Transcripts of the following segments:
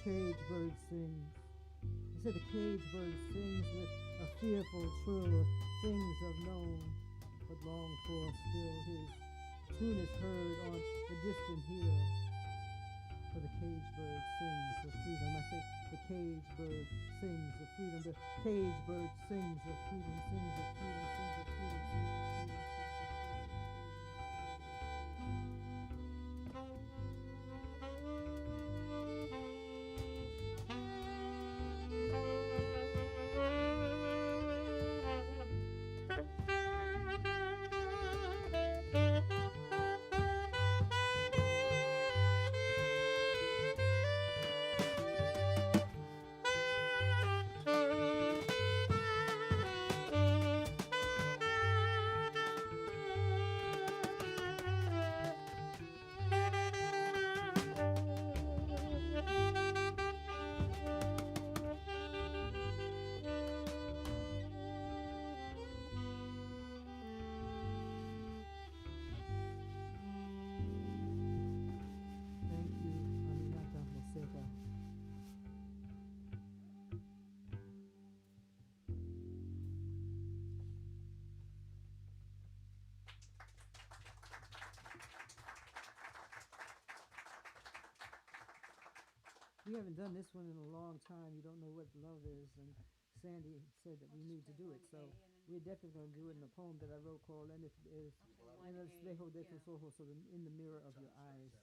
cage bird sings. He said the cage bird sings with a fearful trill of things unknown, but longed for still. His tune is heard on the distant hill. For the cage bird sings of freedom. I say the cage bird sings of freedom. The cage bird sings of freedom, sings of freedom, sings of freedom, sings of freedom. We haven't done this one in a long time. You don't know what love is, and Sandy said that we need to do it. So we're definitely going to do it in a poem that I wrote called "En el espejo de tus ojos," so in the mirror of your eyes.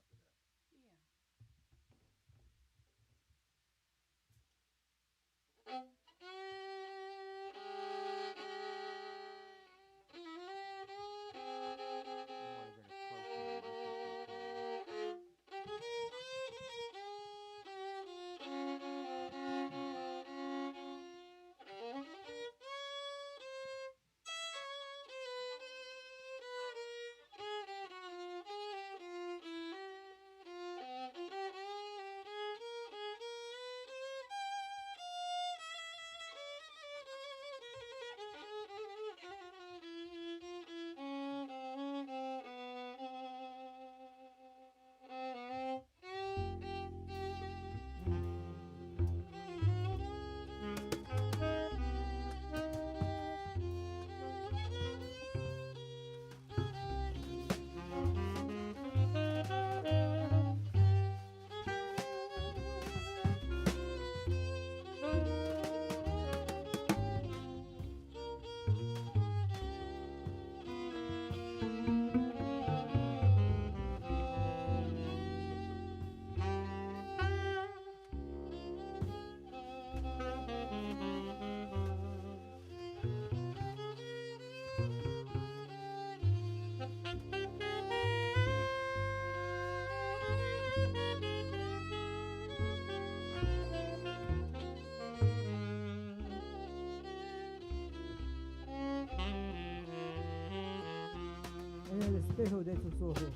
En el espejo de tus ojos,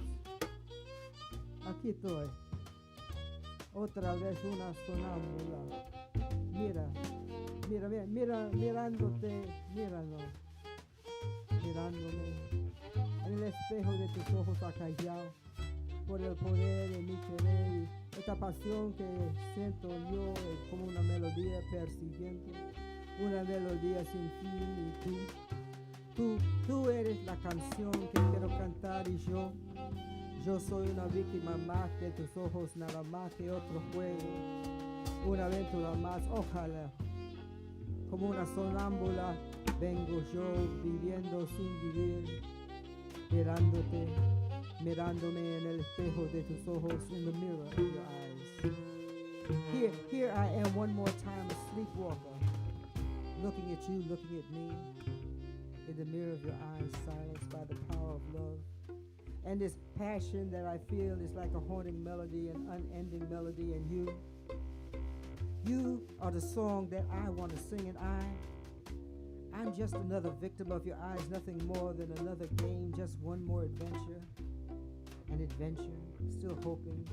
aquí estoy, otra vez una sonámbula. Mira, mira, mira, mira, mirándote, mirándome. En el espejo de tus ojos ha callado por el poder de mi querer. Y esta pasión que siento yo es como una melodía persiguiente, una melodía sin fin. Y tú eres la canción que quiero cantar, y yo soy una víctima más de tus ojos, nada más que otro juego, una aventura más. Ojalá, como una sonámbula, vengo yo viviendo sin vivir, mirándote, mirándome en el espejo de tus ojos, in the mirror of your eyes. Here I am one more time, a sleepwalker, looking at you, looking at me, in the mirror of your eyes, silenced by the power of love. And this passion that I feel is like a haunting melody, an unending melody, and you are the song that I want to sing, and I'm just another victim of your eyes, nothing more than another game, just one more adventure, an adventure, still hoping,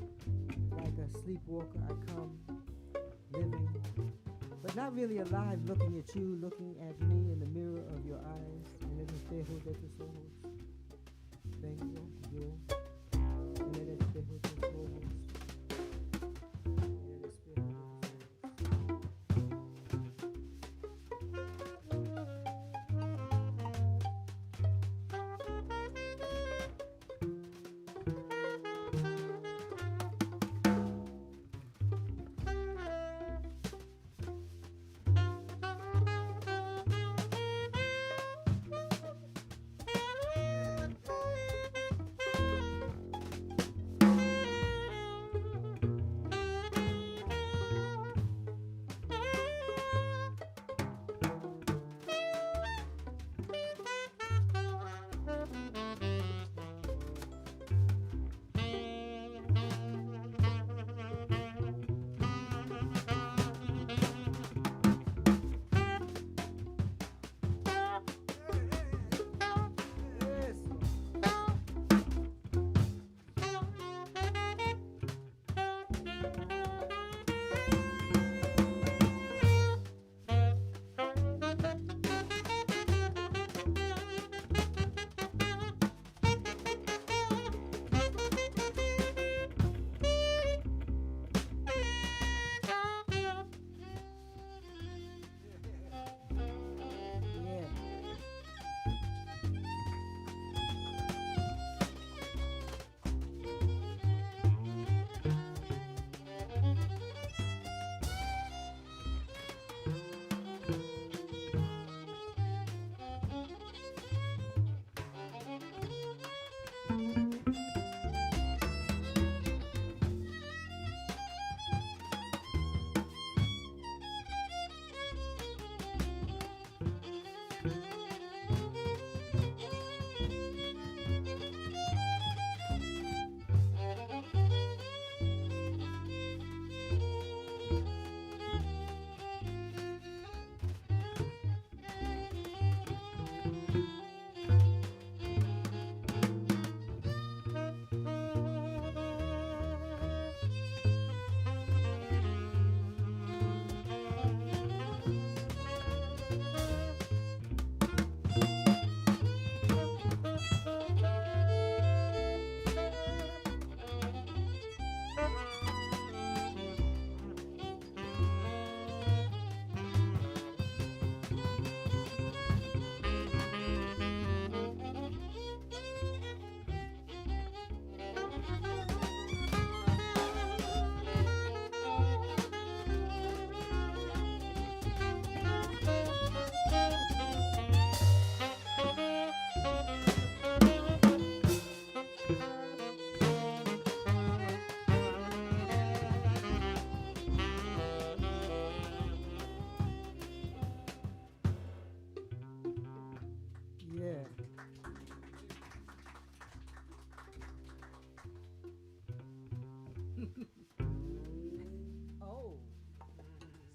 like a sleepwalker I come, living, but not really alive, looking at you, looking at me in the mirror of your eyes, en el espejo de tus ojos. Vengo yo, en el espejo de tus ojos, en el espejo de tus ojos.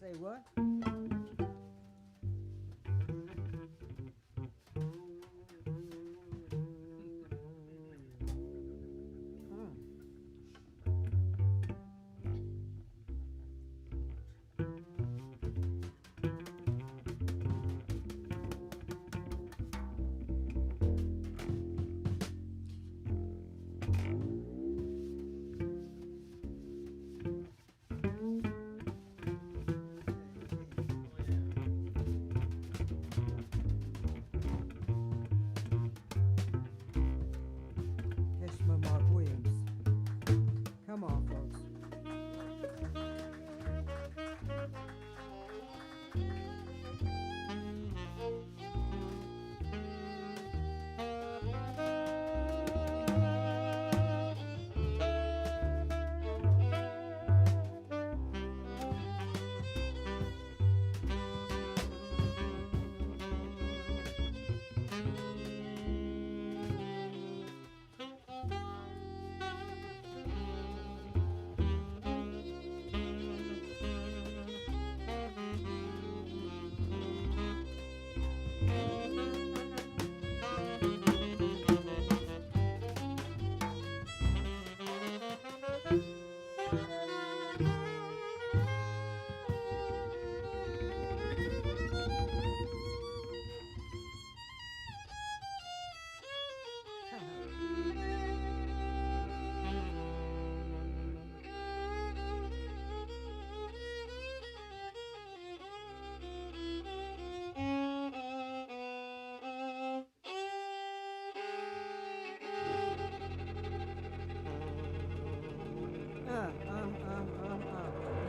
Say what? Heshima Mark Williams. Come on, folks.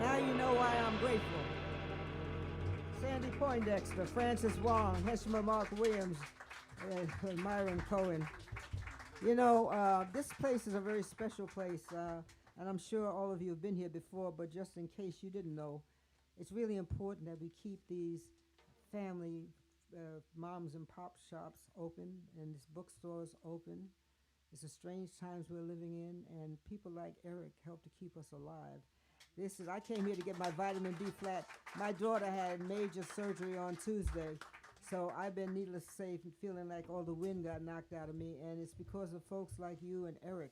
Now you know why I'm grateful. Sandy Poindexter, Francis Wong, Heshima Mark Williams, and Myron Cohen. You know, this place is a very special place, and I'm sure all of you have been here before, but just in case you didn't know, it's really important that we keep these family moms and pop shops open and these bookstores open. It's a strange times we're living in, and people like Eric help to keep us alive. I came here to get my vitamin B flat. My daughter had major surgery on Tuesday, so I've been, needless to say, feeling like all the wind got knocked out of me, and it's because of folks like you and Eric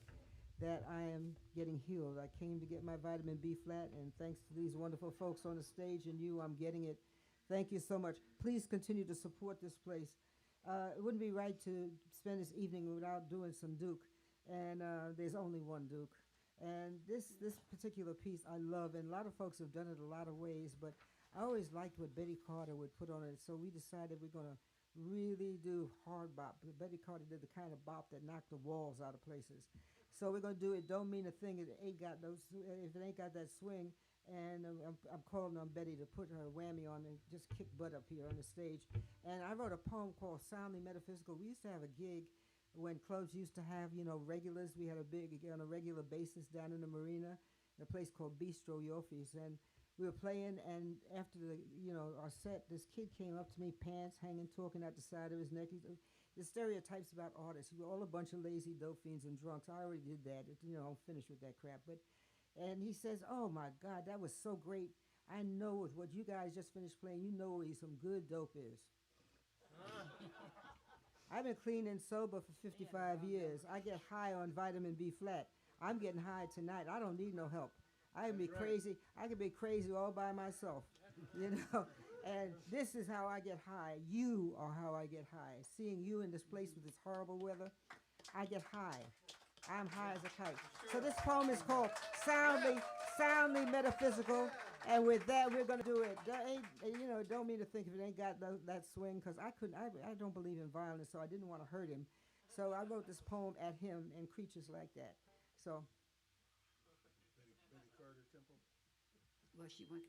that I am getting healed. I came to get my vitamin B flat, and thanks to these wonderful folks on the stage and you, I'm getting it. Thank you so much. Please continue to support this place. It wouldn't be right to spend this evening without doing some Duke, and there's only one Duke. And this particular piece I love, and a lot of folks have done it a lot of ways, but I always liked what Betty Carter would put on it, so we decided we're going to really do hard bop. Betty Carter did the kind of bop that knocked the walls out of places. So we're going to do It Don't Mean a Thing if it ain't got that swing, and I'm calling on Betty to put her whammy on and just kick butt up here on the stage. And I wrote a poem called Soundly Metaphysical. We used to have a gig when clubs used to have, regulars. We had a big, on a regular basis down in the marina, in a place called Bistro Yofi's. And we were playing, and after our set, this kid came up to me, pants hanging, talking out the side of his neck. The stereotypes about artists. We were all a bunch of lazy dope fiends and drunks. I already did that. I'm finished with that crap. And he says, "Oh my God, that was so great. I know with what you guys just finished playing, you know where some good dope is." I've been clean and sober for 55 years. I get high on vitamin B flat. I'm getting high tonight. I don't need no help. I can be crazy. I can be crazy all by myself, And this is how I get high. You are how I get high. Seeing you in this place with this horrible weather, I get high. I'm high as a kite. So this poem is called Soundly Metaphysical. And with that, we're going to do it. Don't mean to think if it ain't got that swing, because I don't believe in violence, so I didn't want to hurt him. So I wrote this poem at him and creatures like that. So. Betty Carter Temple. Well, she went.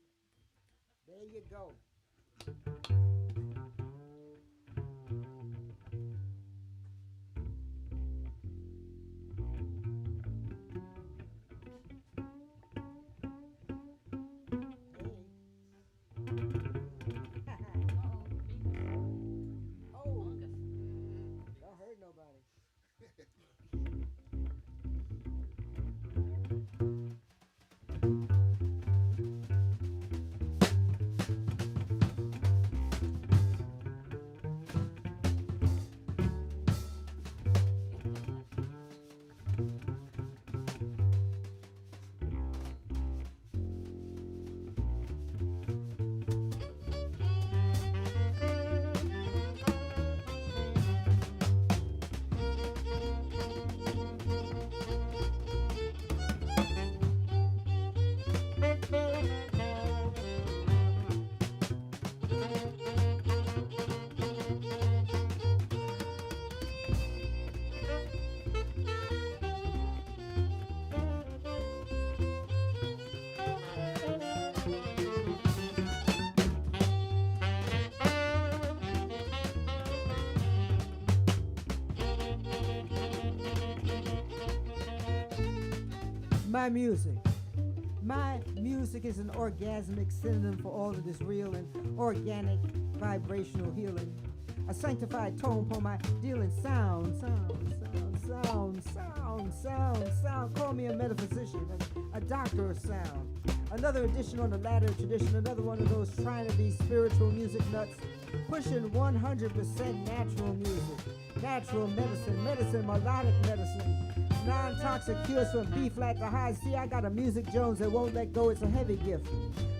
There you go. My music. My music is an orgasmic synonym for all that is real and organic vibrational healing. A sanctified tone for my dealing sound. Call me a metaphysician, a doctor of sound. Another edition on the ladder tradition, another one of those trying to be spiritual music nuts, pushing 100% natural music, natural medicine, melodic medicine, non-toxic cures from B-flat to high C. I got a music Jones that won't let go, it's a heavy gift.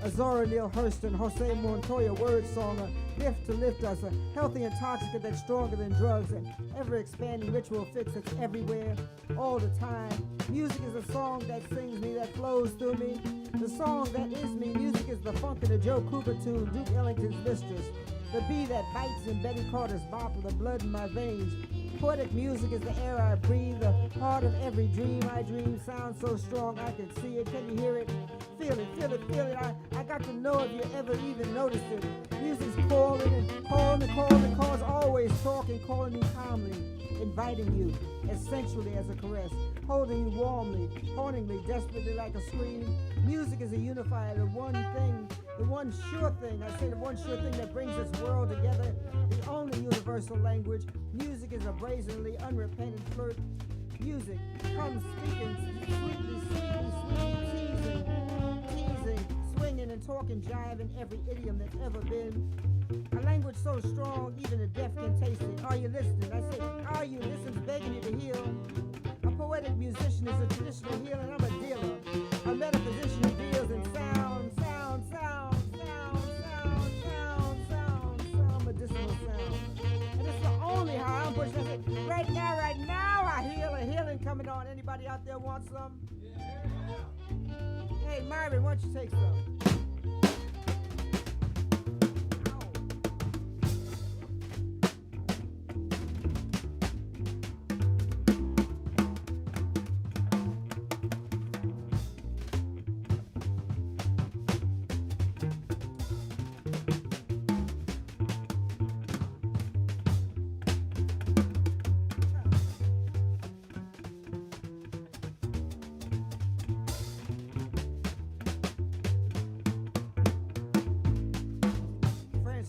A Zora Neale Hurston, Jose Montoya word song, a gift to lift us, a healthy intoxicant that's stronger than drugs, an ever-expanding ritual fix that's everywhere, all the time. Music is a song that sings me, that flows through me. The song that is me, music is the funk in the Joe Cooper tune, Duke Ellington's Mistress. The bee that bites in Betty Carter's bop, the blood in my veins. Poetic music is the air I breathe, the heart of every dream I dream. Sounds so strong I can see it. Can you hear it? Feel it. I got to know if you ever even noticed it. Music's calling and calls, always talking, calling you calmly, inviting you as sensually as a caress, holding you warmly, hauntingly, desperately like a scream. Music is a unifier, the one sure thing that brings this world together, the only universal language. Music is a brazenly unrepentant flirt. Music comes speaking sweetly, teasing, swinging and talking jive in every idiom that's ever been. A language so strong, even the deaf can taste it. Are you listening? I say, are you listening? Begging you to heal. A poetic musician is a traditional healer. I'm a dealer, a metaphysician who deals in sound, medicinal sound. And it's the only how I'm pushing it. Right now, I heal a healing coming on. Anybody out there want some? Yeah. Hey, Myron, why don't you take some?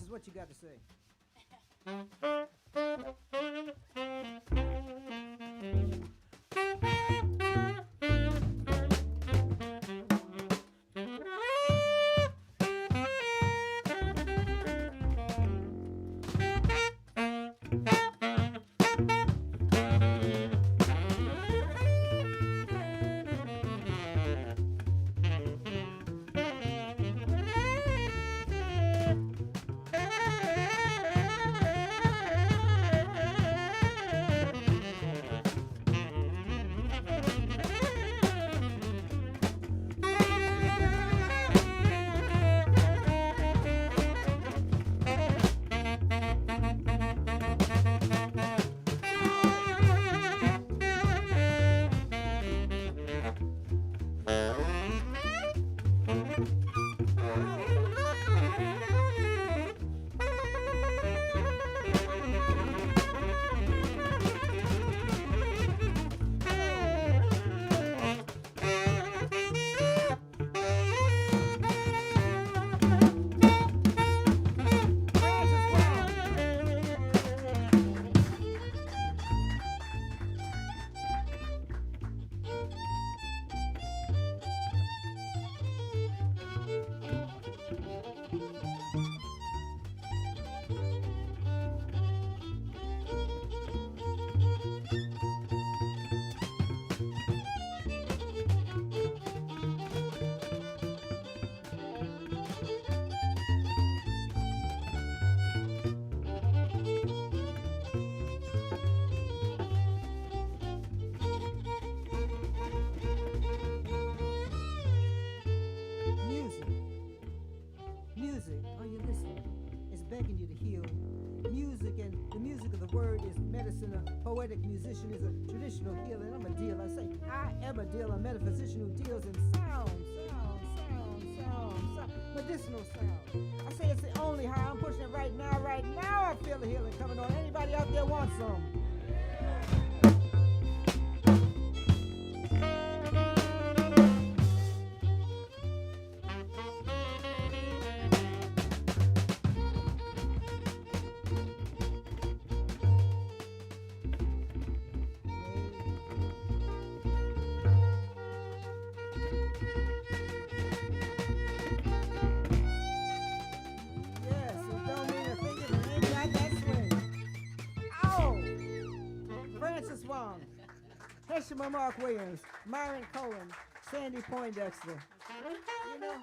What you got to say? Poetic musician is a traditional healer, and I'm a dealer. I say, I am a dealer, a metaphysician who deals in sound, medicinal sound. I say it's the only how I'm pushing it right now. I feel the healing coming on. Anybody out there want some? Heshima Mark Williams, Myron Cohen, Sandy Poindexter. You know?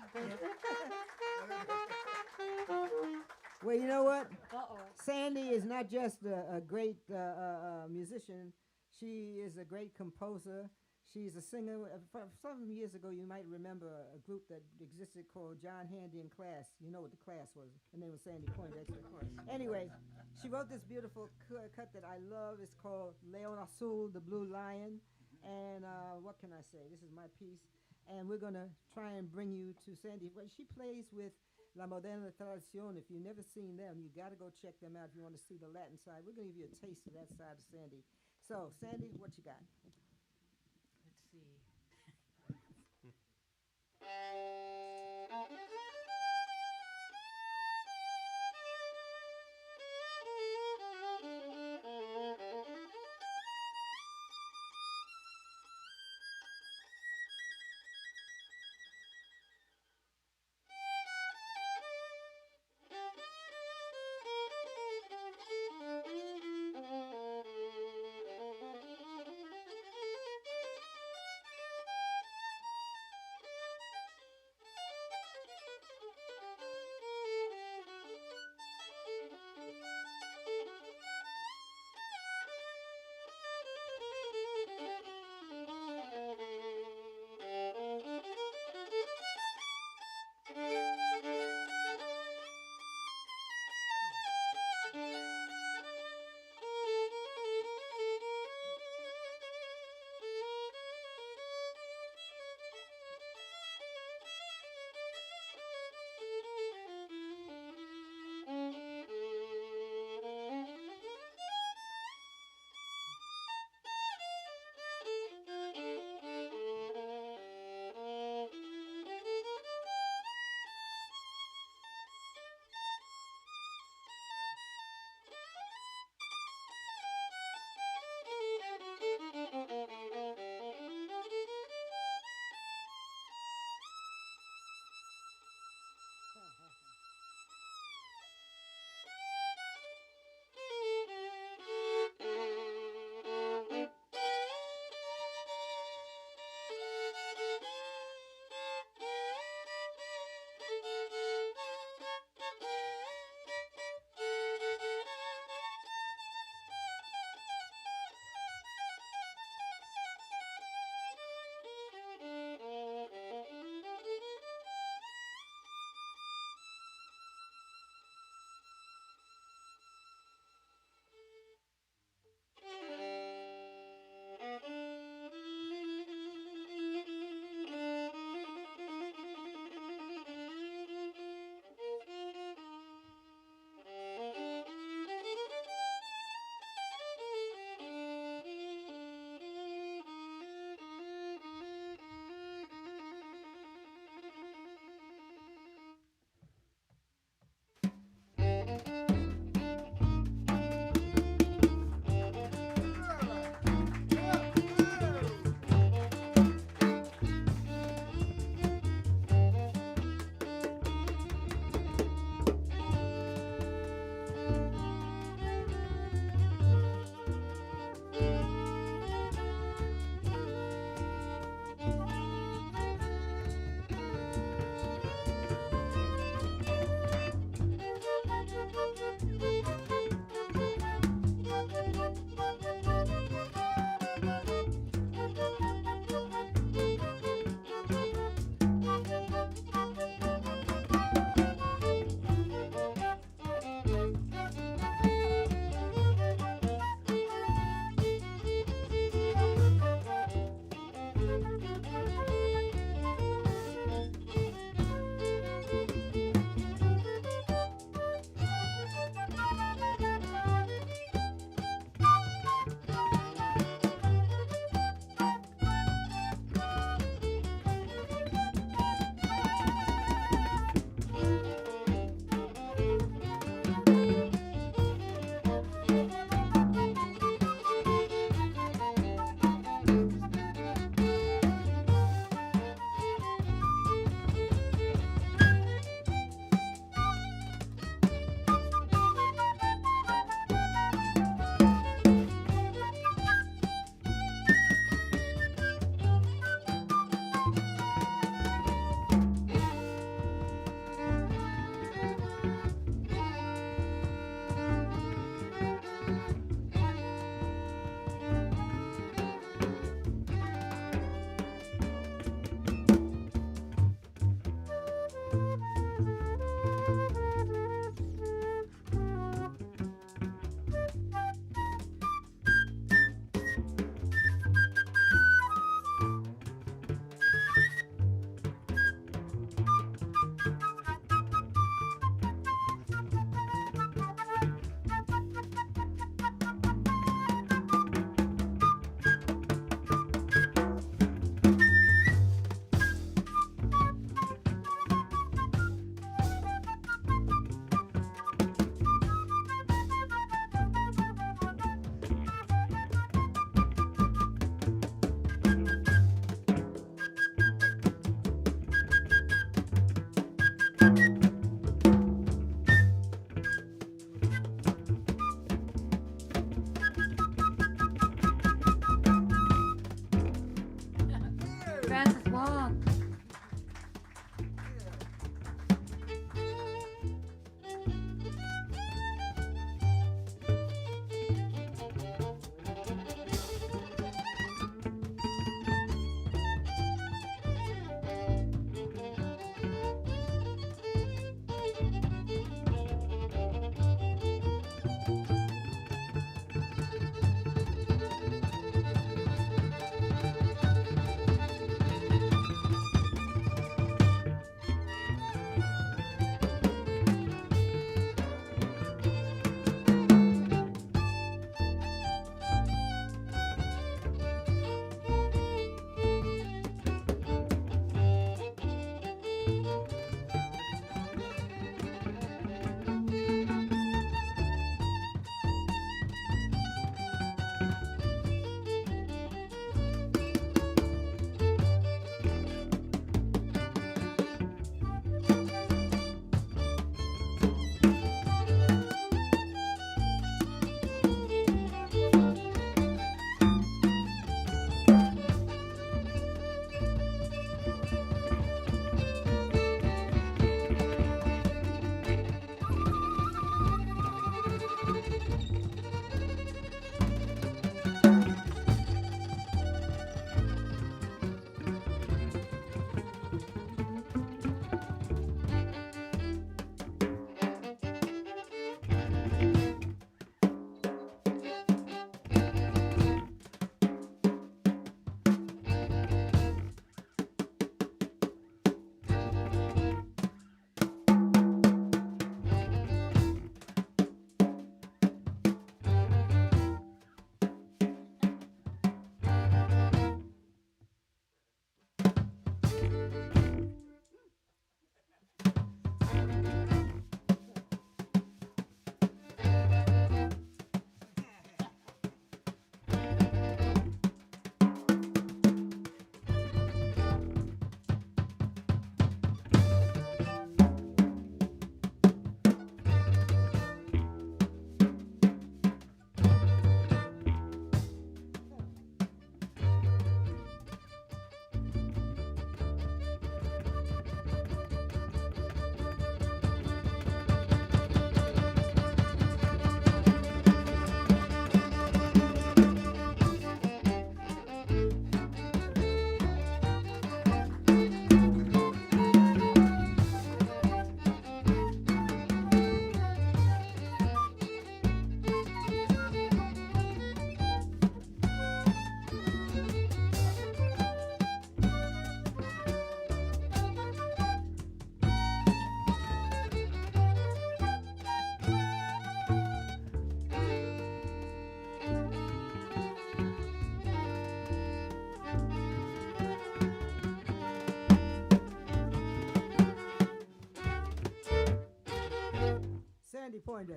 Well, you know what? Uh-oh. Sandy is not just a great musician. She is a great composer. She's a singer. Some years ago, you might remember a group that existed called John Handy and Class. You know what the Class was. Her name was Sandy Poindexter. Anyway, she wrote this beautiful cut that I love. It's called Leon Azul, the Blue Lion. And what can I say? This is my piece. And we're going to try and bring you to Sandy. Well, she plays with La Moderna Tradición. If you've never seen them, you got to go check them out if you want to see the Latin side. We're going to give you a taste of that side of Sandy. So, Sandy, what you got? Let's see.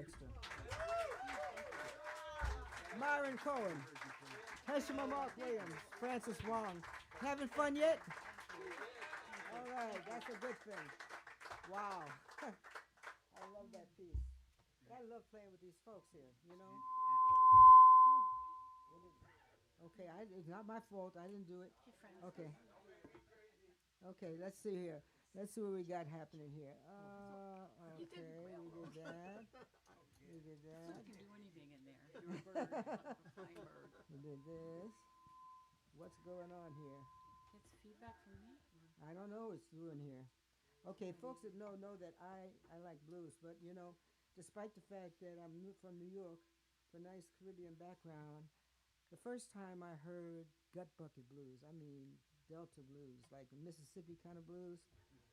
Poindexter. Myron Cohen, Heshima Mark Williams, Francis Wong. Having fun yet? All right, that's a good thing. Wow. I love that piece. I love playing with these folks here, you know? Okay, it's not my fault. I didn't do it. Okay. Okay, let's see here. Let's see what we got happening here. Okay, we did that. We did that. You can do anything in there. You're a bird. Flying bird. We did this. What's going on here? It's feedback from me. I don't know what's doing here. Okay, folks that know that I like blues, but you know, despite the fact that I'm from New York, with a nice Caribbean background, the first time I heard gut bucket blues, I mean Delta blues, like Mississippi kind of blues,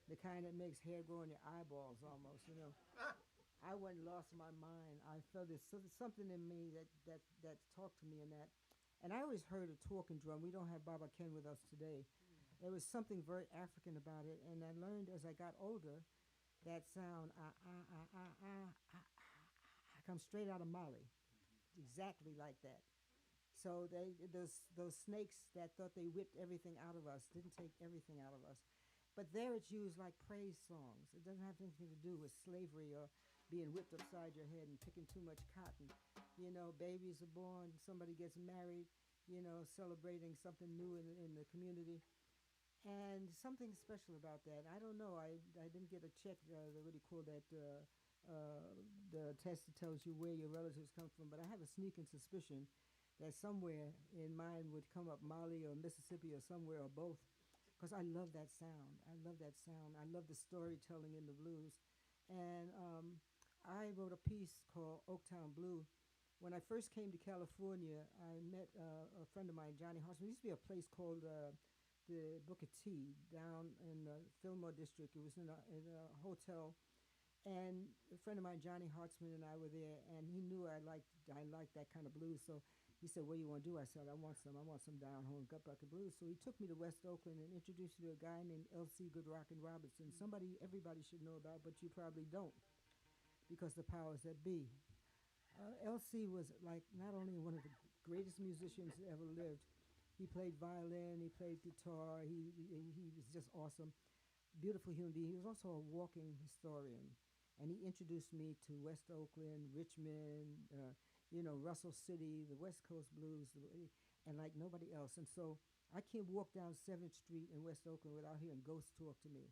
the kind that makes hair grow in your eyeballs almost, you know. I went and lost my mind. I felt there's something in me that talked to me in that. And I always heard a talking drum. We don't have Baba Ken with us today. There was something very African about it, and I learned as I got older that sound comes straight out of Mali, exactly like that. So those snakes that thought they whipped everything out of us didn't take everything out of us. But there it's used like praise songs. It doesn't have anything to do with slavery or being whipped upside your head and picking too much cotton. You know, babies are born, somebody gets married, you know, celebrating something new in the community. And something special about that. I don't know. I didn't get a check, what do you call that, the test that tells you where your relatives come from. But I have a sneaking suspicion that somewhere in mine would come up Mali or Mississippi or somewhere or both. Because I love that sound. I love that sound. I love the storytelling in the blues. And I wrote a piece called Oaktown Blue. When I first came to California, I met a friend of mine, Johnny Horseman. There used to be a place called the Booker T down in the Fillmore district. It was in a hotel. And a friend of mine, Johnny Hartzman, and I were there, and he knew I liked that kind of blues. So he said, "What do you want to do?" I said, I want some down home gut bucket blues. So he took me to West Oakland and introduced me to a guy named L.C. Goodrockin Robertson, somebody everybody should know about, but you probably don't, because the powers that be. L.C. was like not only one of the greatest musicians that ever lived. He played violin, he played guitar, he was just awesome. Beautiful human being. He was also a walking historian. And he introduced me to West Oakland, Richmond, you know, Russell City, the West Coast blues, and like nobody else. And so I can't walk down 7th Street in West Oakland without hearing ghosts talk to me.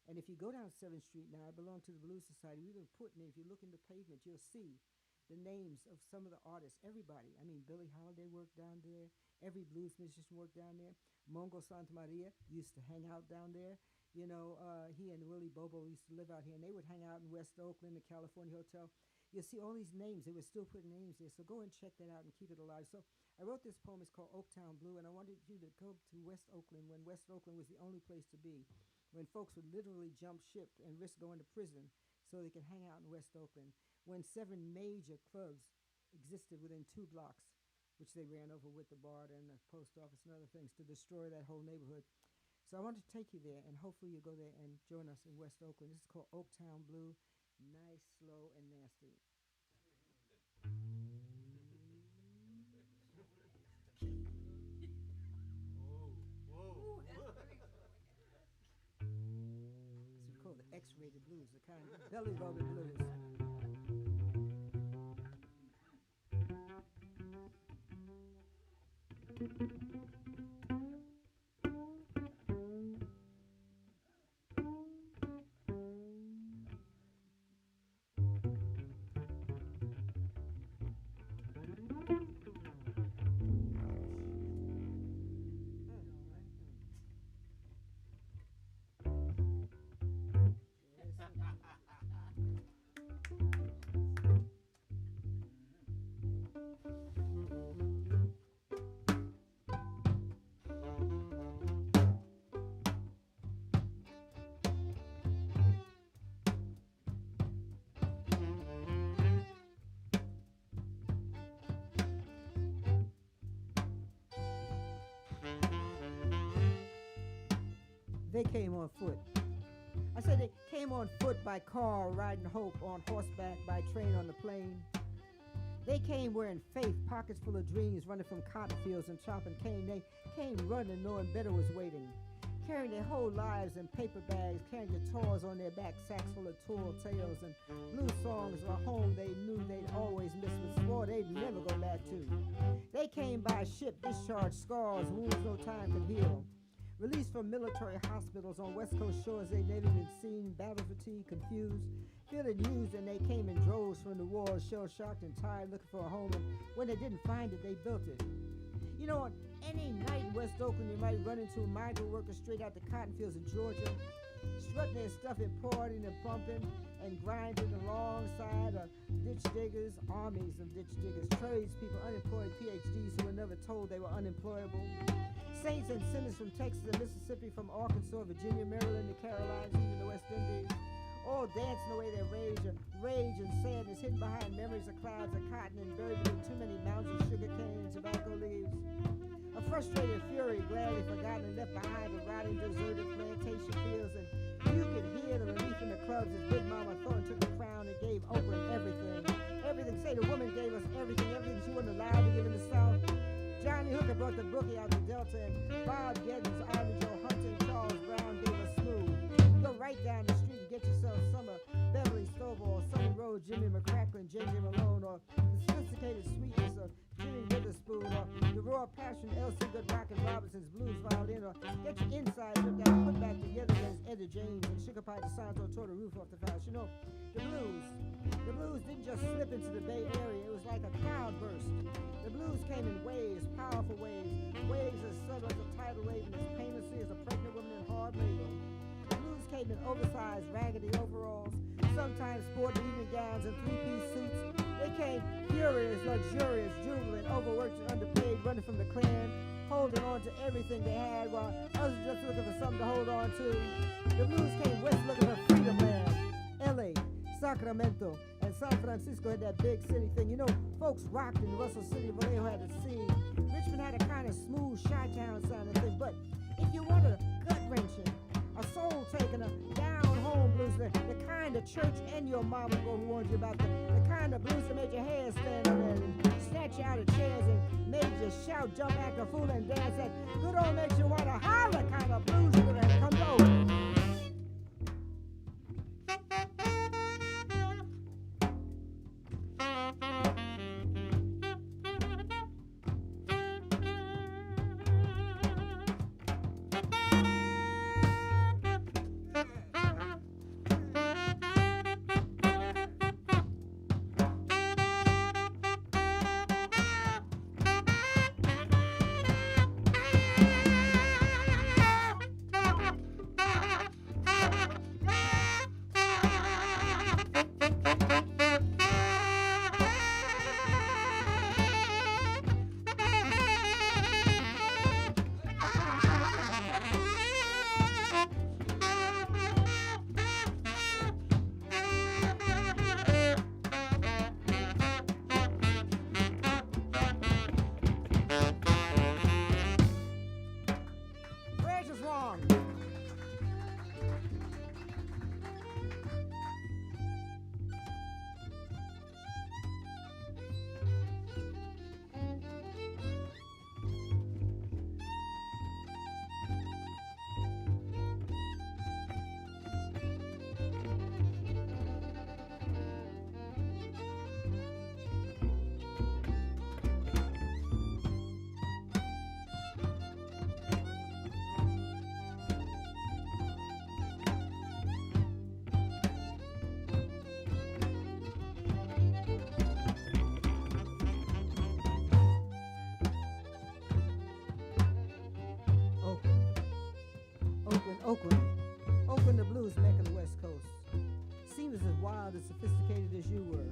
And if you go down 7th Street now, I belong to the Blues Society. We've been putting, if you look in the pavement, you'll see the names of some of the artists, everybody. I mean, Billie Holiday worked down there. Every blues musician worked down there. Mongo Santa Maria used to hang out down there. You know, he and Willie Bobo used to live out here, and they would hang out in West Oakland, the California Hotel. You'll see all these names. They were still putting names there, so go and check that out and keep it alive. So I wrote this poem. It's called Oaktown Blue, and I wanted you to go to West Oakland when West Oakland was the only place to be, when folks would literally jump ship and risk going to prison so they could hang out in West Oakland, when 7 major clubs existed within 2 blocks, which they ran over with the BART and the post office and other things to destroy that whole neighborhood. So I wanted to take you there, and hopefully you'll go there and join us in West Oakland. This is called Oaktown Blue. Nice, slow, and nasty. Ooh, that's very This is called the X-rated blues, the kind of belly rubber blues. They came on foot. I I said they came on foot by car, riding hope, on horseback, by train on the plain. They came wearing faith, pockets full of dreams, running from cotton fields and chopping cane. They came running, knowing better was waiting, carrying their whole lives in paper bags, carrying guitars on their back, sacks full of tall tales and blues songs of a home they knew they'd always miss, but swore they'd never go back to. They came by ship, discharged scars, wounds no time could heal. Released from military hospitals on West Coast shores they'd never been seen, battle fatigue, confused, feeling used, and they came in droves from the wars, shell-shocked and tired, looking for a home, and when they didn't find it, they built it. You know, on any night in West Oakland, you might run into migrant workers straight out the cotton fields of Georgia, strutting their stuff and pouring and pumping and grinding alongside of ditch diggers, armies of ditch diggers, tradespeople, unemployed PhDs who were never told they were unemployable, saints and sinners from Texas and Mississippi, from Arkansas, Virginia, Maryland, the Carolinas, even the West Indies, all dancing away their rage and sadness, hidden behind memories of clouds of cotton and buried between too many mounds of sugar cane and tobacco leaves. A frustrated fury, gladly forgotten and left behind the rotting, deserted plantation fields, and you could hear the relief in the clubs as Big Mama Thornton took the crown and gave Oakland everything. Everything, say the woman gave us everything she wasn't allowed to give in the South. Johnny Hooker brought the bookie out to Delta, and Bob Geddins, Ivy Joe Hunter, and Charles Brown gave us smooth. Go right down the street and get yourself some of Beverly Stovall, Sunny Road, Jimmy McCracklin, J.J. Malone, or the sophisticated sweetness of Jimmy Witherspoon, or the raw passion L.C. Goodrock and Robinson's blues violin, or get your inside ripped out and put back together against Eddie James and Sugar Pie DeSanto tore the roof off the house. You know, the blues didn't just slip into the Bay Area, it was like a cloud burst. The blues came in waves, powerful waves, waves as subtle as a tidal wave and as painlessly as a pregnant woman in hard labor. The blues came in oversized, raggedy overalls, sometimes sporting evening gowns and three-piece suits. They came furious, luxurious, jubilant, overworked and underpaid, running from the Klan, holding on to everything they had while others were just looking for something to hold on to. The blues came west looking for freedom land. L.A., Sacramento, and San Francisco had that big city thing. You know, folks rocked in Russell City, Vallejo had the scene. Richmond had a kind of smooth Chi-town sounding thing, but if you wanted a gut-wrenching, a soul-taking, a down-home blues, the kind of church and your mama go who warned you about, the kind of blues that made your hair stand on end and snatch you out of chairs and made you shout, jump, act a fool, and dance, that good old makes you want to holler kind of blues you could have come over. Oakland, the blues mecca of the West Coast. Seems as wild and sophisticated as you were.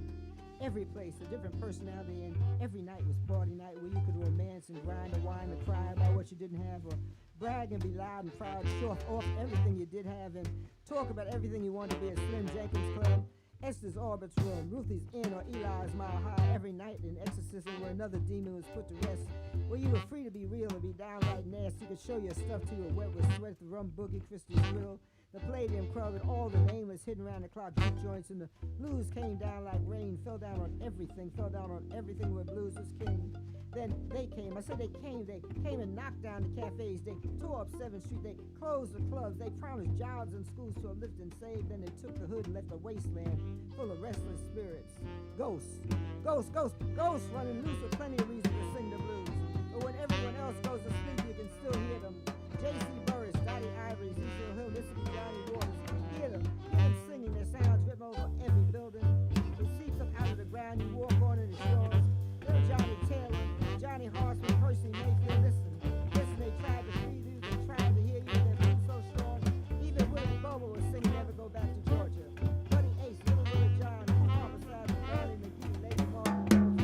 Every place, a different personality, and every night was party night where you could romance and grind and whine and cry about what you didn't have, or brag and be loud and proud, show off everything you did have, and talk about everything you wanted to be at Slim Jenkins Club, Esther's Orbit's room, Ruthie's Inn, or Eli's Mile High, every night in exorcism where another demon was put to rest, where you were free to be real and be downright nasty. You could show your stuff till you were wet with sweat, the rum boogie, Christie's Riddle, The Palladium Club and all the nameless hidden around the clock juke joints, and the blues came down like rain, fell down on everything where blues was king. Then they came, I said they came and knocked down the cafes, they tore up 7th Street, they closed the clubs, they promised jobs and schools to uplift and save, then they took the hood and left a wasteland full of restless spirits. Ghosts, ghosts, ghosts, ghosts running loose with plenty of reason to sing the blues. But when everyone else goes to sleep, you can still hear them. J.C. Burris, Dottie Ivory, Cecil Hill, Mississippi Johnny Waters, hear them singing their sounds written over every building. They seep up out of the ground, you walk on in the shores. Little Johnny Taylor, Johnny Horseman, Percy Mayfield, listen, they tried to feed you, they tried to hear you, their blues so strong. Even Willie Bobo was singing Never Go Back to Georgia. Buddy Ace, Little Willie John, Harper Side, Barry McGee, Lady Martin,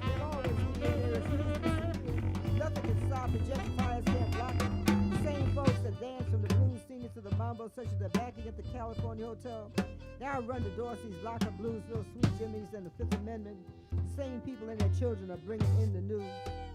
they'll always be here, they refuse to disappear. Nothing can stop the gentrifiers can't block it. The same folks that dance from the blues singers to the mambo, such as the backing at the California Hotel. Now run the Dorsey's, Lock Up Blues, Little Sweet Jimmys, and the Fifth Amendment. The same people and their children are bringing in the new.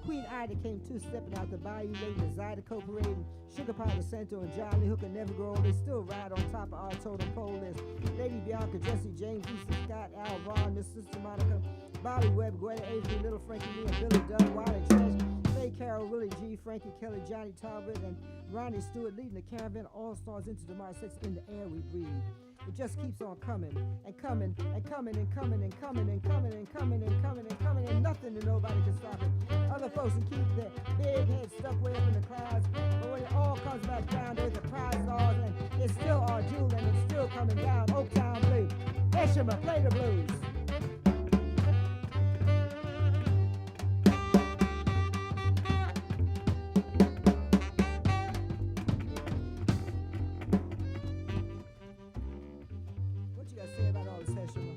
Queen Ida came two-stepping out the bayou, Lady the Zydeco Parade, and Sugar Pie DeSanto and Johnny Hooker never grow old. They still ride on top of our totem pole list. Lady Bianca, Jesse James, Lisa Scott, Al Vaughn, Miss Sister Monica, Bobby Webb, Gwetta Avery, Little Frankie Lee, and Billy Dunn, Wiley Trash, Faye Carroll, Willie G, Frankie Kelly, Johnny Talbot, and Ronnie Stewart leading the caravan all-stars into tomorrow 6 in the air we breathe. It just keeps on coming and coming and coming and coming and coming and coming and coming and coming and coming, and nothing and nobody can stop it. Other folks can keep their big heads stuck way up in the clouds, but when it all comes back down, there's a prize laws, and it's still our jewel, and it's still coming down. Oaktown Blues. Heshima, play the blues. What you got to say about all this, Heshima?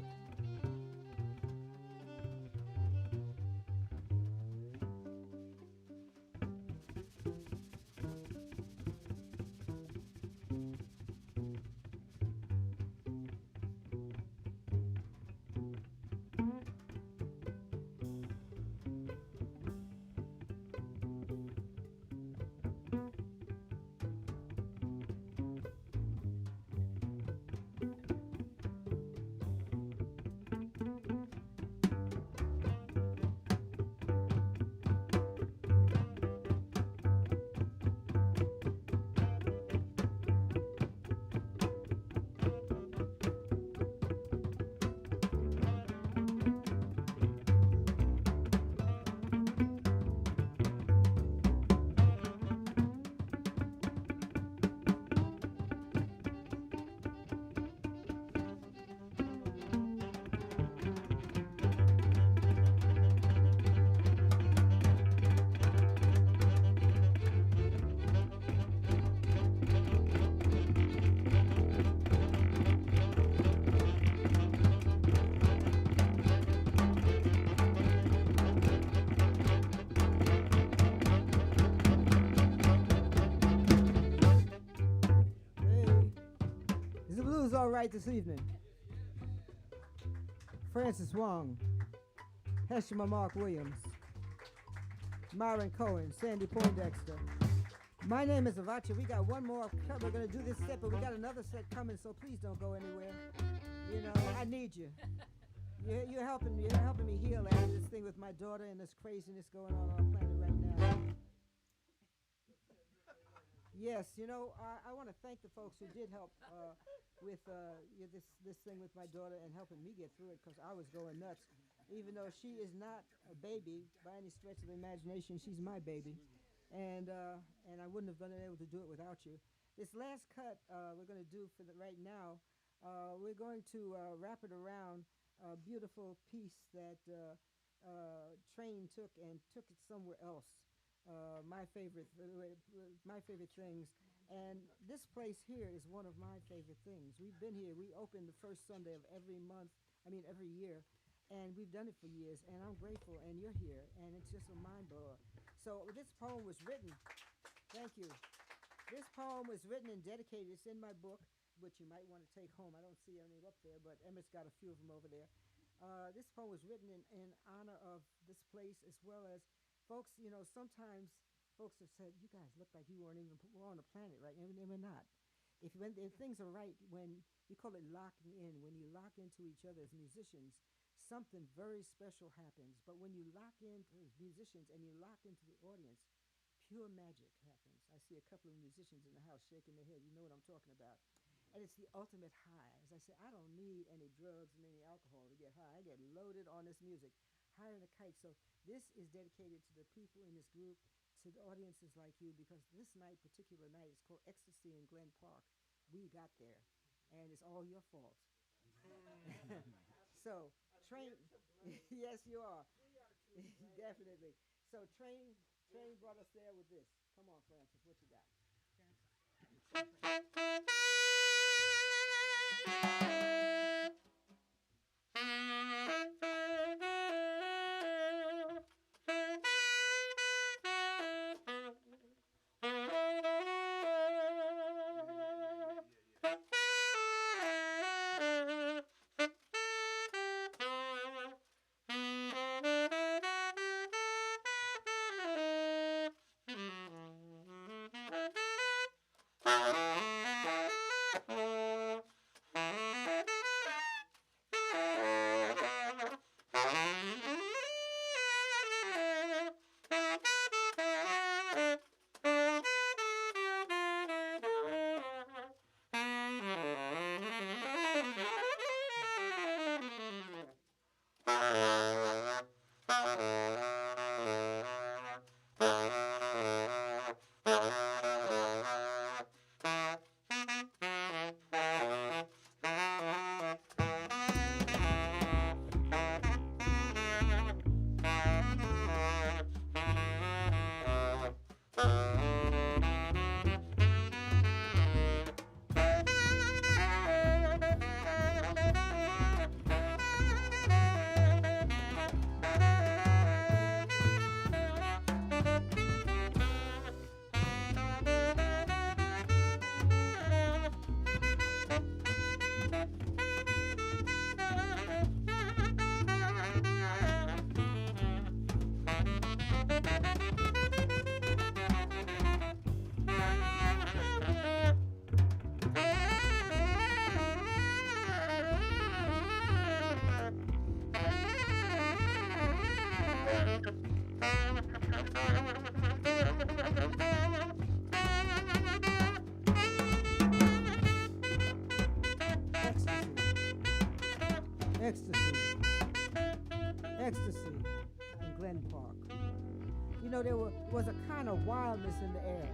All right this evening. Francis Wong, Heshima Mark Williams, Myron Cohen, Sandy Poindexter. My name is Avotcja. We got one more cut. We're gonna do this set, but we got another set coming, so please don't go anywhere. You know, I need you. You're helping me. You're helping me heal after this thing with my daughter and this craziness going on our planet right now. Yes, you know, I want to thank the folks who did help with this thing with my daughter and helping me get through it, because I was going nuts. Even though she is not a baby by any stretch of the imagination, she's my baby, and I wouldn't have been able to do it without you. This last cut we're going to do for right now, we're going to wrap it around a beautiful piece that Train took and took it somewhere else. My favorite things, and this place here is one of my favorite things. We've been here. We open the first Sunday of every year, and we've done it for years, and I'm grateful, and you're here, and it's just a mind blower. So this poem was written, thank you. This poem was written and dedicated. It's in my book, which you might want to take home. I don't see any up there, but Emmett's got a few of them over there. This poem was written in honor of this place, as well as folks. You know, sometimes folks have said, you guys look like you weren't even on the planet, right? And we're not. if things are right, when we call it locking in, when you lock into each other as musicians, something very special happens. But when you lock into as musicians and you lock into the audience, pure magic happens. I see a couple of musicians in the house shaking their head. You know what I'm talking about. And it's the ultimate high. As I said, I don't need any drugs and any alcohol to get high. I get loaded on this music, higher than a kite. So this is dedicated to the people in this group, to the audiences like you, because this night, particular night, is called Ecstasy in Glen Park. We got there, and it's all your fault. So, train. Yes, you are. Definitely. So, train brought us there with this. Come on, Francis, what you got? Ecstasy in Glen Park. You know, there was a kind of wildness in the air,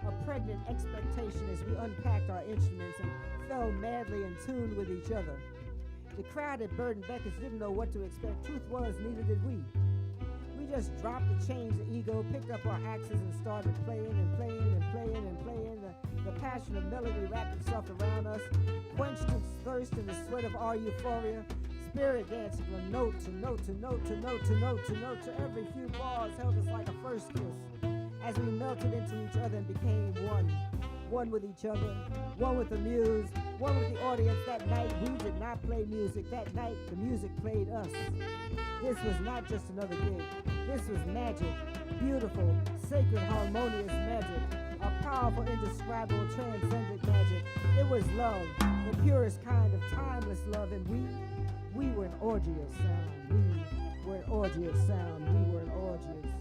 a pregnant expectation as we unpacked our instruments and fell madly in tune with each other. The crowd at Bird and Beckett's didn't know what to expect. Truth was, neither did we. We just dropped the chains of ego, picked up our axes and started playing and playing and playing and playing. The passion of melody wrapped itself around us, quenched its thirst in the sweat of our euphoria. Spirit dancing from note to note to note to note to note to note to every few bars held us like a first kiss as we melted into each other and became one. One with each other, one with the muse, one with the audience. That night we did not play music. That night the music played us. This was not just another gig. This was magic, beautiful, sacred, harmonious magic, a powerful, indescribable, transcendent magic. It was love, the purest kind of timeless love, and we were an orgy of sound. We were an orgy of sound. We were an orgy of sound.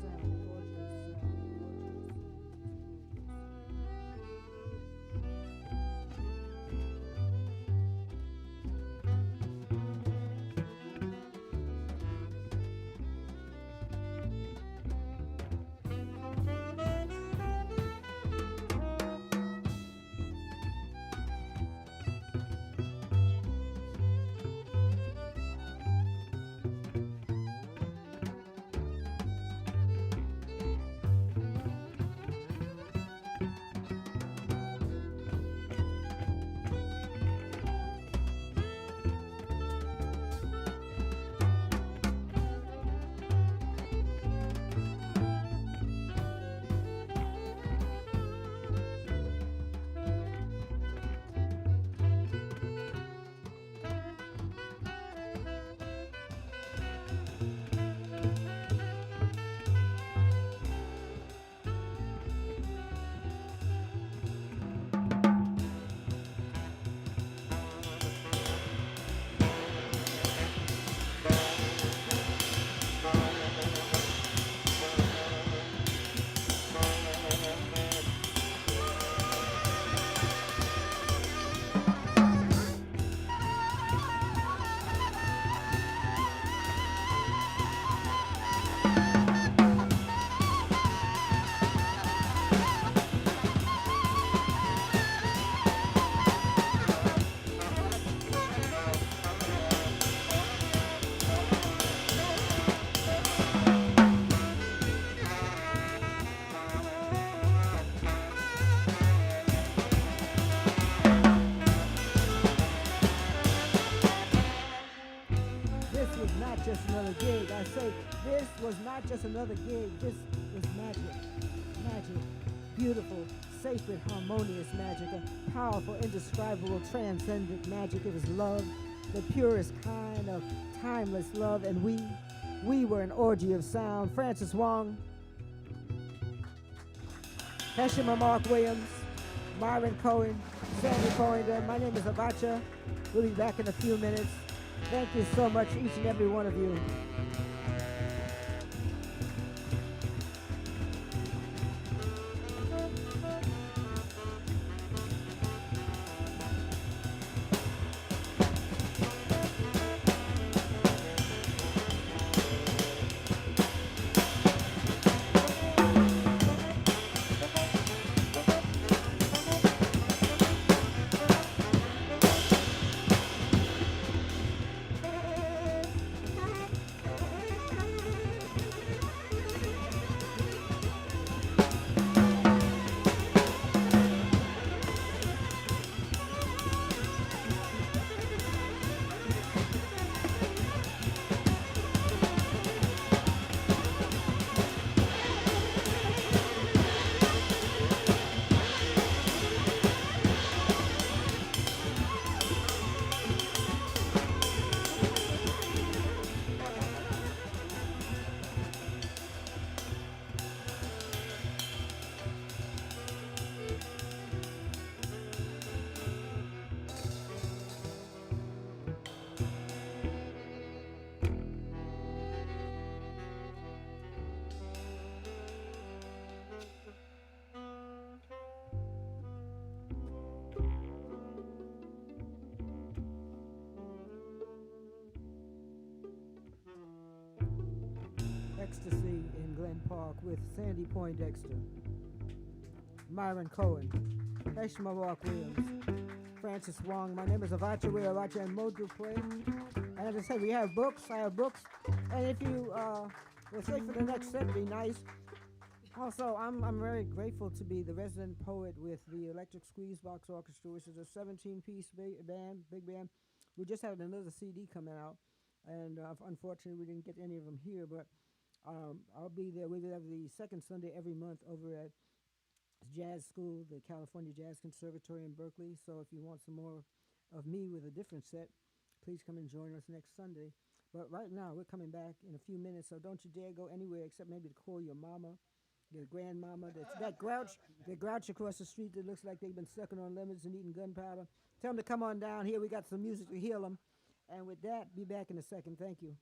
This was not just another gig. I say this was not just another gig. This was magic. Magic. Beautiful, sacred, harmonious magic. A powerful, indescribable, transcendent magic. It was love, the purest kind of timeless love. And we were an orgy of sound. Francis Wong, Heshima Mark Williams, Myron Cohen, Sandy Poindexter. My name is Avotcja. We'll be back in a few minutes. Thank you so much, each and every one of you. Ecstasy in Glen Park with Sandy Poindexter, Myron Cohen, Heshima Mark Williams, Francis Wong. My name is Avotcja. We're Avotcja Modúpue. And as I said, we have books. I have books. And if you will stay for the next set, be nice. Also, I'm very grateful to be the resident poet with the Electric Squeeze Box Orchestra, which is a 17-piece big band. We just had another CD coming out, and unfortunately we didn't get any of them here, but I'll be there. We have the second Sunday every month over at Jazz School, the California Jazz Conservatory in Berkeley. So if you want some more of me with a different set, please come and join us next Sunday. But right now, we're coming back in a few minutes, so don't you dare go anywhere except maybe to call your mama, your grandmama, that grouch across the street that looks like they've been sucking on lemons and eating gunpowder. Tell them to come on down here. We got some music to heal them. And with that, be back in a second. Thank you.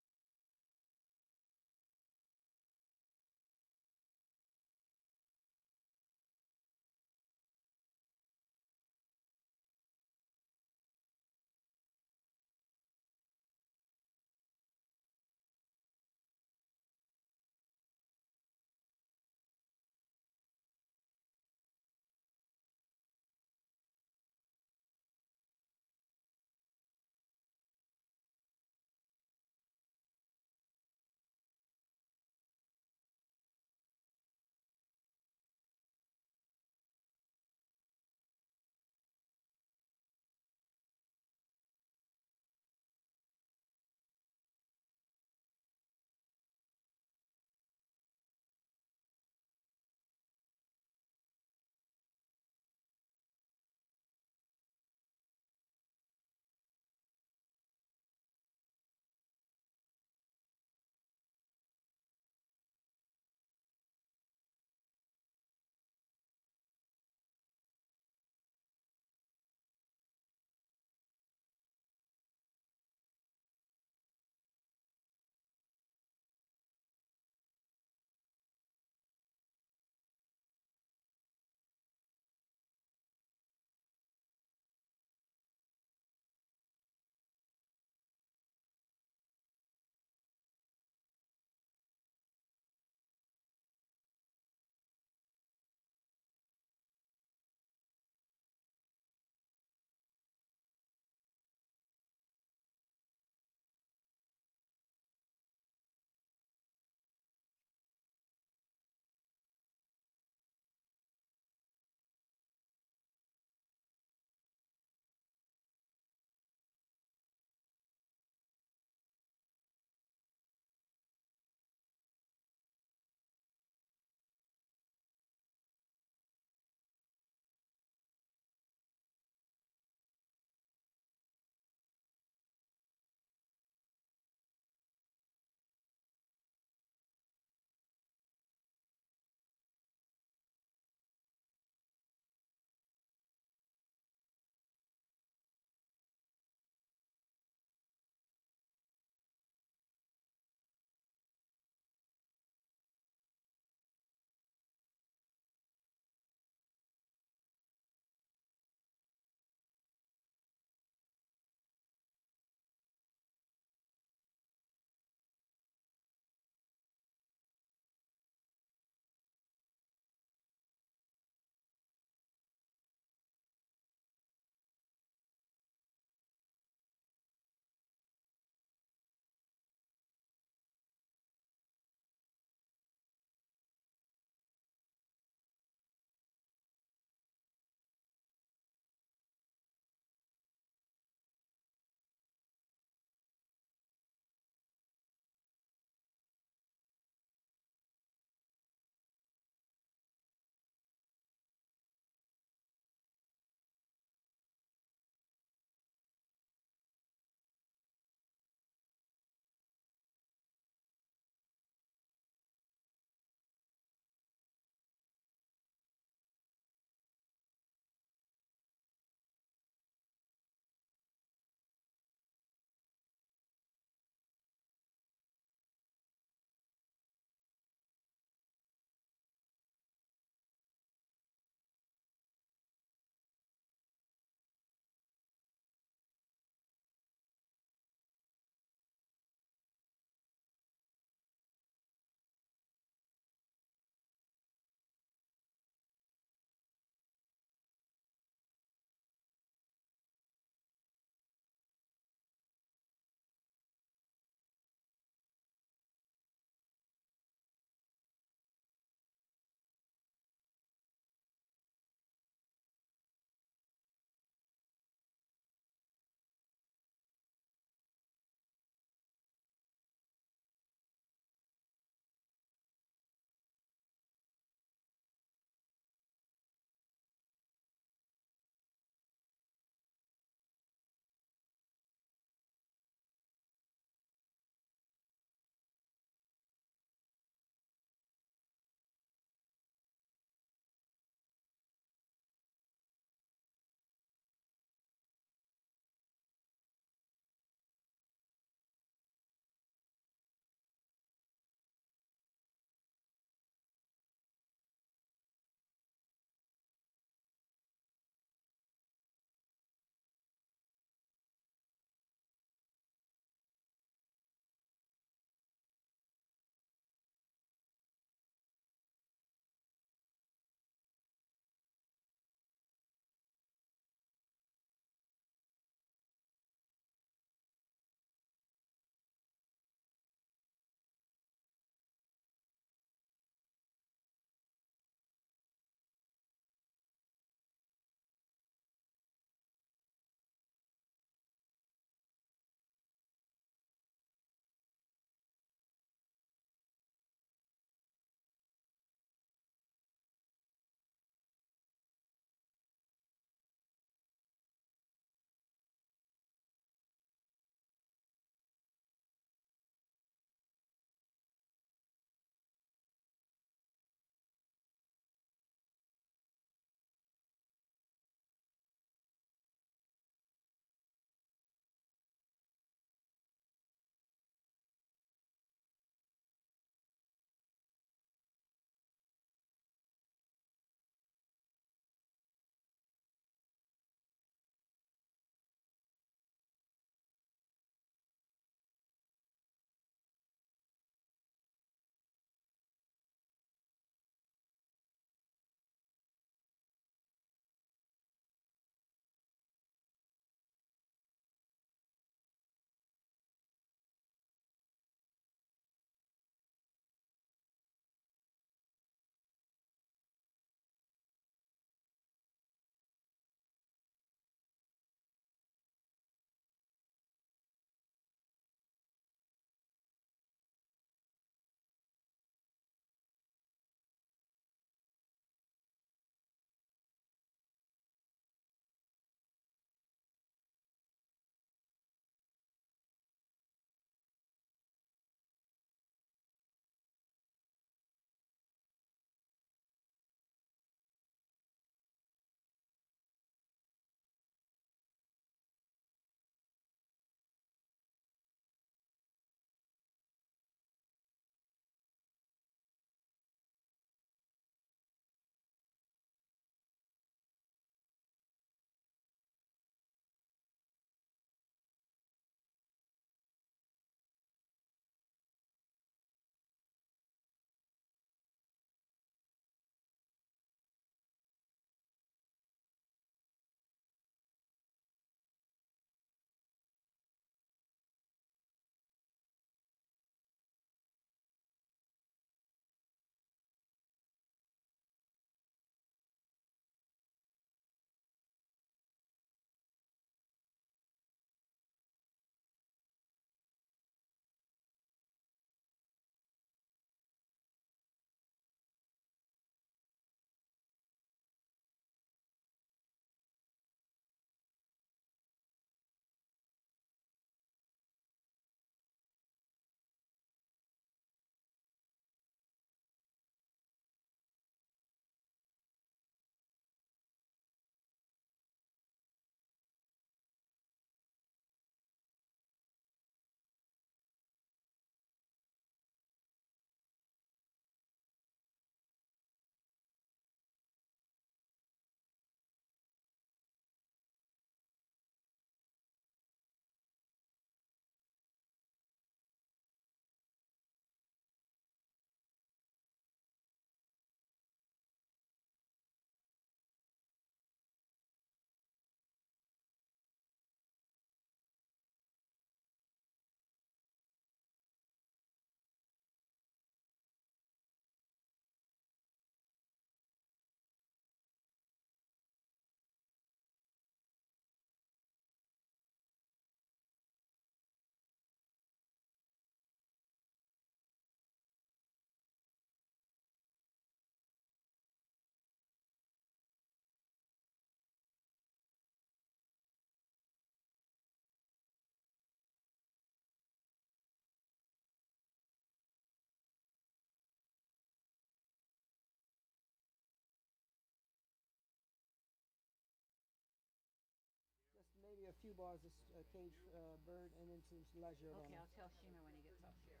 few bars of Cage Bird and into La Giordana. Okay, I'll tell Shima when he gets off here.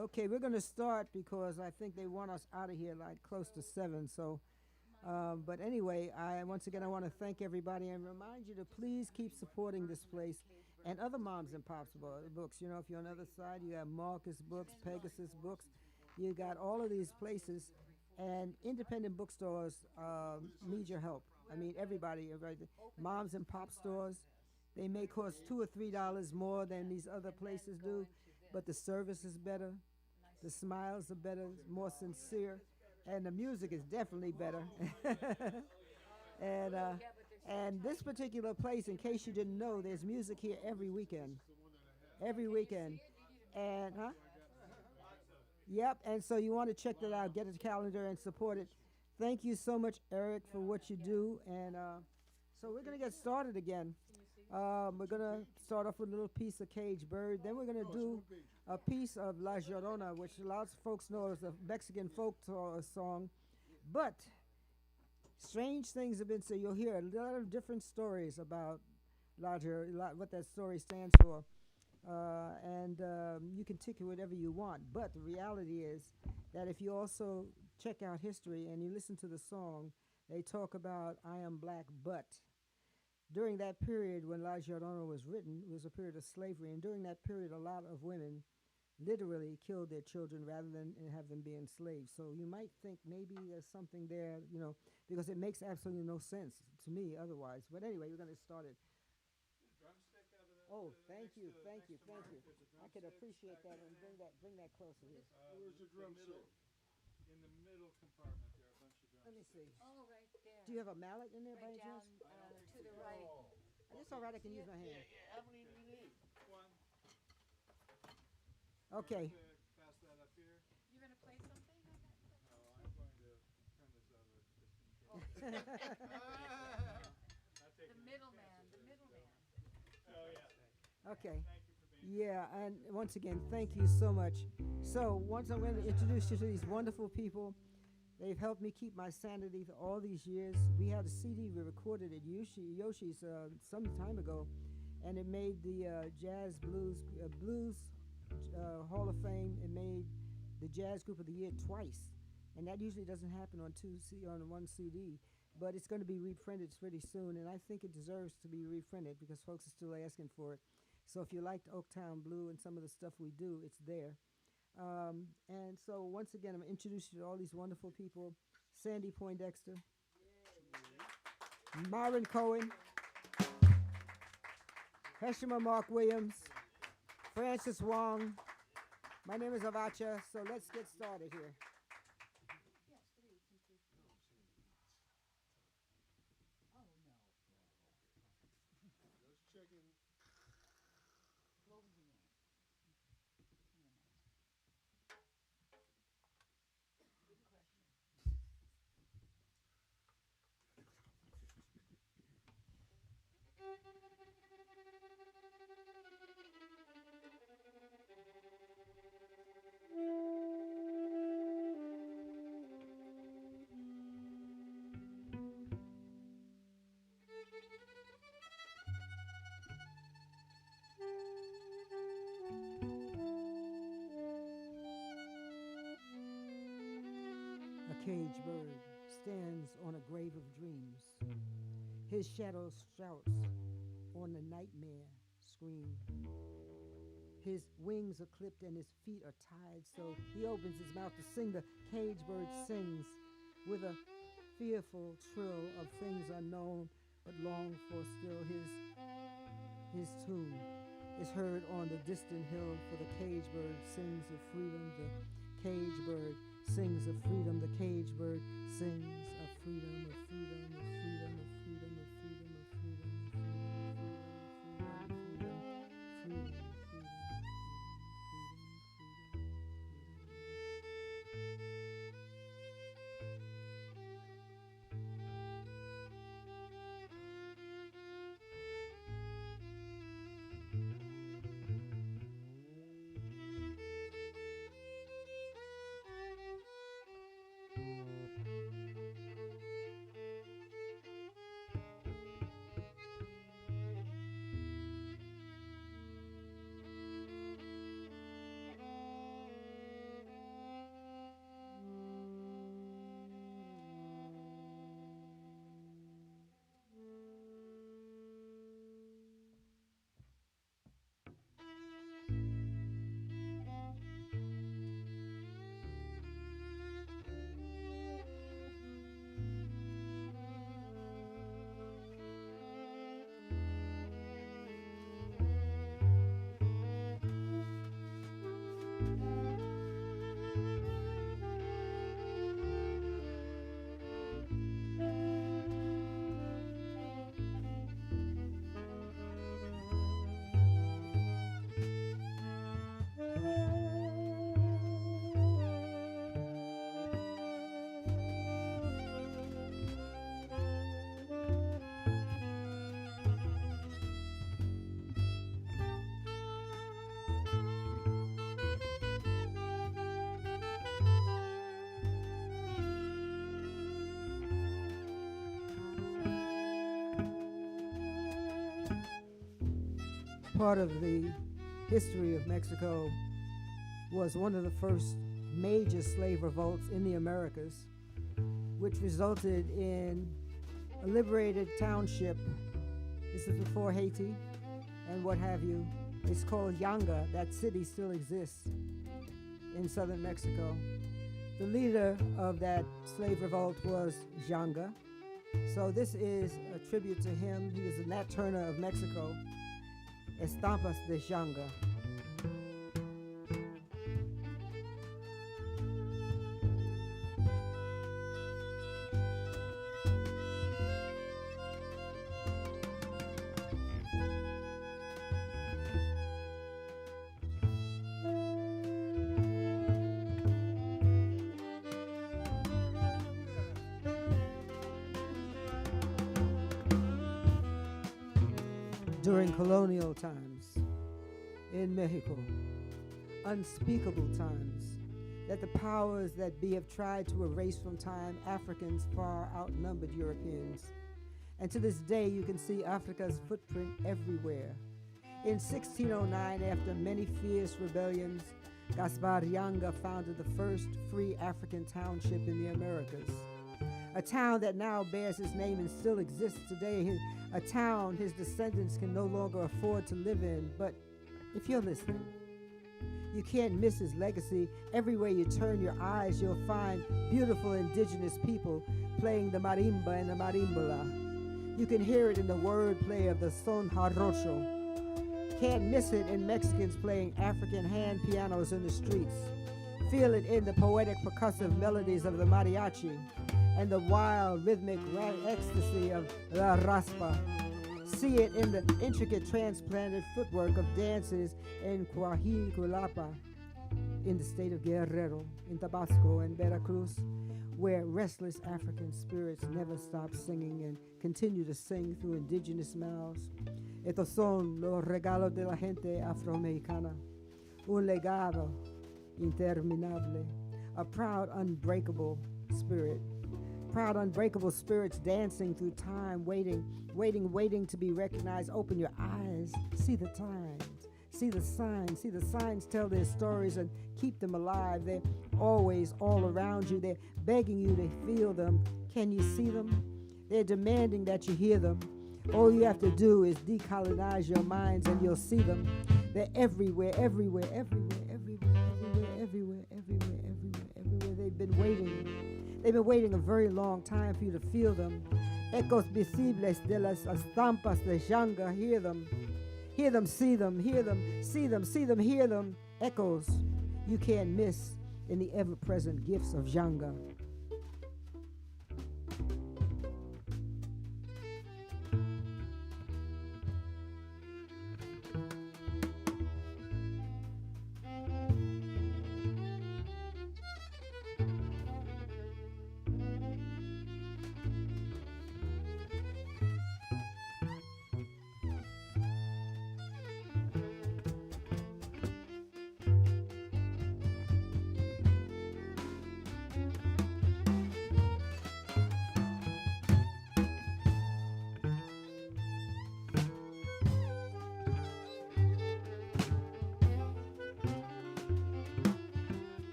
Okay, we're going to start because I think they want us out of here like close to 7. So, but anyway, once again I want to thank everybody and remind you to please keep supporting this place and other moms and pops books. You know, if you're on the other side, you have Marcus Books, Pegasus Books. You got all of these places, and independent bookstores need your help. I mean, everybody, moms and pop stores, they may cost $2 or $3 more than these other places do, but the service is better, the smiles are better, more sincere, and the music is definitely better. And this particular place, in case you didn't know, there's music here every weekend. Every weekend. And, huh? Yep, and so you want to check that out, get a calendar and support it. Thank you so much, Eric, for what you do. And so we're going to get started again. We're going to start off with a little piece of Cage Bird. Then we're going to do a piece of La Llorona, which lots of folks know is a Mexican folk song. But strange things have been said. You'll hear a lot of different stories about what that story stands for. And you can tick it whatever you want. But the reality is that if you also check out history and you listen to the song, they talk about I am black, but during that period when La Llorona was written, it was a period of slavery. And during that period, a lot of women literally killed their children rather than have them be enslaved. So you might think maybe there's something there, you know, because it makes absolutely no sense to me otherwise. But anyway, we're going to get started. Oh, thank you. I could appreciate that and bring that closer here. Where's the drum set? In the middle compartment there, a bunch of drums. Let me see. Oh, right there. Do you have a mallet in there by Right any down chance? to the right. It's all right. I can use my hand. How many do you need? One. Okay. Pass that up here. You gonna play something? No, I'm going to turn this over just in case. The middleman. Oh, yeah. Okay. Thank you for being Yeah, and once again, thank you so much. So once I'm going to introduce you to these wonderful people. They've helped me keep my sanity for all these years. We had a CD we recorded at Yoshi's some time ago, and it made the Jazz Blues Hall of Fame. It made the Jazz Group of the Year twice, and that usually doesn't happen on one CD. But it's going to be reprinted pretty soon, and I think it deserves to be reprinted because folks are still asking for it. So if you liked Oaktown Blue and some of the stuff we do, it's there. And so once again, I'm going to introduce you to all these wonderful people. Sandy Poindexter, Myron Cohen, Heshima Mark Williams, Francis Wong. My name is Avotcja, so let's get started here. A cage bird stands on a grave of dreams. His shadow shouts on the nightmare scream. His wings are clipped and his feet are tied, so he opens his mouth to sing. The cage bird sings with a fearful trill of things unknown but longed for still. His tune is heard on the distant hill, for the cage bird sings of freedom. The cage bird sings of freedom. The cage bird sings of freedom, of freedom, of freedom, of freedom, of freedom, of freedom, of freedom, of freedom, freedom, freedom, part of the history of Mexico was one of the first major slave revolts in the Americas, which resulted in a liberated township. This is before Haiti and what have you. It's called Yanga. That city still exists in southern Mexico. The leader of that slave revolt was Yanga. So this is a tribute to him. He was the Nat Turner of Mexico. Estampas de Yanga. During colonial times in Mexico, unspeakable times that the powers that be have tried to erase from time, Africans far outnumbered Europeans. And to this day, you can see Africa's footprint everywhere. In 1609, after many fierce rebellions, Gaspar Yanga founded the first free African township in the Americas. A town that now bears his name and still exists today. A town his descendants can no longer afford to live in. But if you're listening, you can't miss his legacy. Everywhere you turn your eyes, you'll find beautiful indigenous people playing the marimba and the marimbola. You can hear it in the wordplay of the son jarocho. Can't miss it in Mexicans playing African hand pianos in the streets. Feel it in the poetic percussive melodies of the mariachi and the wild rhythmic ecstasy of la raspa. See it in the intricate transplanted footwork of dances in Coahuilapa, in the state of Guerrero, in Tabasco and Veracruz, where restless African spirits never stop singing and continue to sing through indigenous mouths. Estos son los regalos de la gente afroamericana, un legado interminable, a proud, unbreakable spirit. Proud, unbreakable spirits dancing through time, waiting to be recognized. Open your eyes, see the times, see the signs tell their stories and keep them alive. They're always all around you. They're begging you to feel them. Can you see them? They're demanding that you hear them. All you have to do is decolonize your minds and you'll see them. They're everywhere. They've been waiting a very long time for you to feel them. Ecos visibles de las estampas de Yanga. Hear them, see them, hear them, see them, hear them. Echoes you can't miss in the ever-present gifts of Yanga.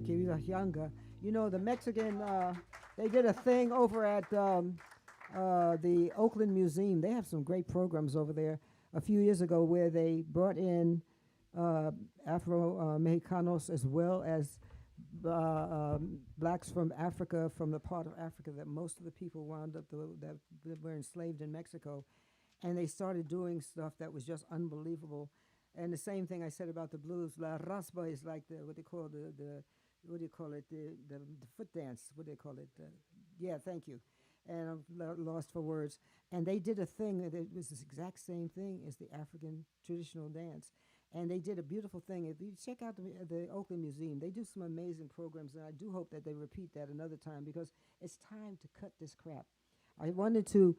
que we were younger. You know, the Mexican, they did a thing over at the Oakland Museum. They have some great programs over there a few years ago where they brought in Afro-Mexicanos as well as blacks from Africa, from the part of Africa that most of the people wound up, that were enslaved in Mexico. And they started doing stuff that was just unbelievable. And the same thing I said about the blues. La raspa is like what they call what do you call it? The foot dance. What do they call it? Yeah, thank you. And I'm lost for words. And they did a thing that was this exact same thing as the African traditional dance. And they did a beautiful thing. If you check out the Oakland Museum, they do some amazing programs, and I do hope that they repeat that another time because it's time to cut this crap. I run into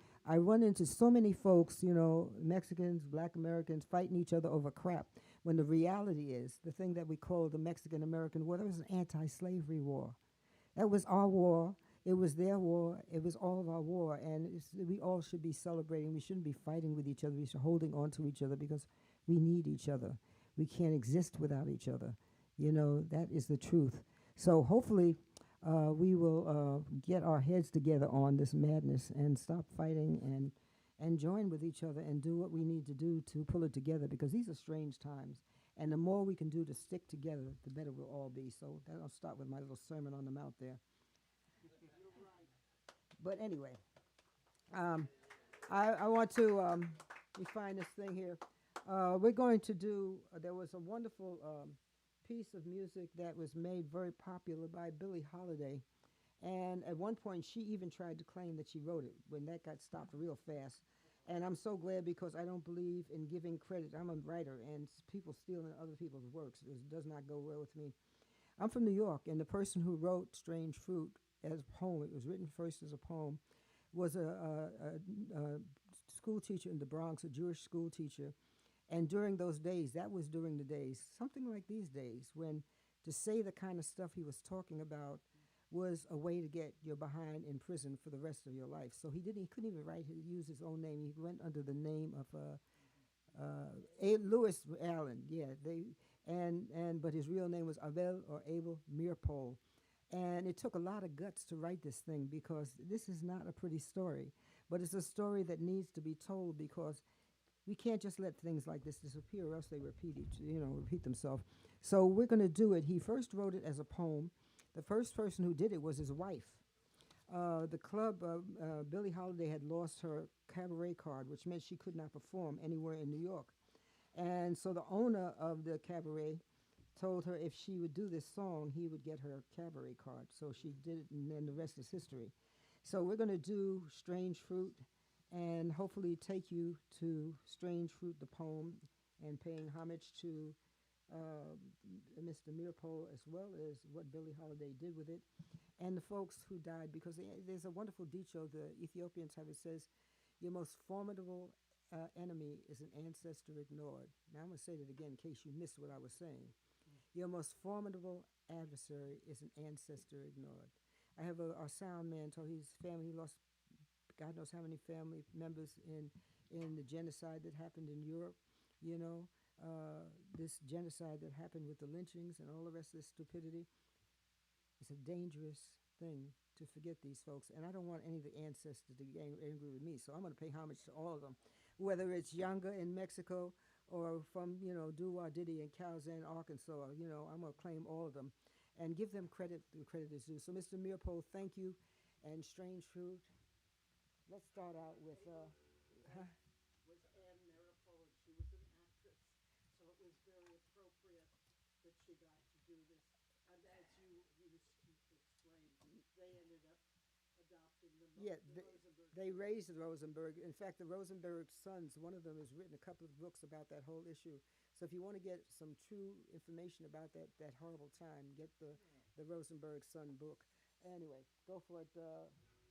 so many folks, you know, Mexicans, Black Americans fighting each other over crap, when the reality is the thing that we call the Mexican-American War, that was an anti-slavery war. That was our war. It was their war. It was all of our war, and we all should be celebrating. We shouldn't be fighting with each other. We should be holding on to each other because we need each other. We can't exist without each other. You know, that is the truth. So hopefully we will get our heads together on this madness and stop fighting and join with each other and do what we need to do to pull it together, because these are strange times. And the more we can do to stick together, the better we'll all be. So I'll start with my little Sermon on the Mount there. But anyway, I want to refine this thing here. We're going to do, there was a wonderful piece of music that was made very popular by Billie Holiday. And at one point, she even tried to claim that she wrote it when that got stopped real fast. And I'm so glad, because I don't believe in giving credit. I'm a writer, and people stealing other people's works does not go well with me. I'm from New York, and the person who wrote Strange Fruit as a poem, it was written first as a poem, was a school teacher in the Bronx, a Jewish school teacher. And during those days, that was during the days, something like these days, when to say the kind of stuff he was talking about was a way to get your behind in prison for the rest of your life. So he couldn't even use his own name. He went under the name of Lewis Allen. Yeah, but his real name was Abel Meerpol. And it took a lot of guts to write this thing, because this is not a pretty story, but it's a story that needs to be told, because we can't just let things like this disappear, or else they repeat themselves. So we're going to do it. He first wrote it as a poem. The first person who did it was his wife. The club, Billie Holiday had lost her cabaret card, which meant she could not perform anywhere in New York. And so the owner of the cabaret told her if she would do this song, he would get her cabaret card. So she did it, and then the rest is history. So we're going to do Strange Fruit, and hopefully take you to Strange Fruit, the poem, and paying homage to Mr. Meerpol, as well as what Billie Holiday did with it, and the folks who died, because there's a wonderful dicho the Ethiopians have. It says, your most formidable enemy is an ancestor ignored. Now I'm going to say that again in case you missed what I was saying. Your most formidable adversary is an ancestor ignored. I have our sound man told his family, he lost God knows how many family members in the genocide that happened in Europe, you know, this genocide that happened with the lynchings and all the rest of this stupidity. It's a dangerous thing to forget these folks, and I don't want any of the ancestors to get angry with me, so I'm going to pay homage to all of them, whether it's Yanga in Mexico or from, you know, Dua Diddy in Calzan, Arkansas. You know, I'm going to claim all of them and give them credit. The credit is due. So, Mr. Meerpol, thank you, and Strange Fruit. Let's start out with was Anne Meerpol, and she was an actress, so it was very appropriate that she got to do this. And as you explained, they ended up adopting the Rosenberg. They raised the Rosenberg. In fact, the Rosenberg sons, one of them has written a couple of books about that whole issue. So if you want to get some true information about that horrible time, get the Rosenberg son book. Anyway, go for it,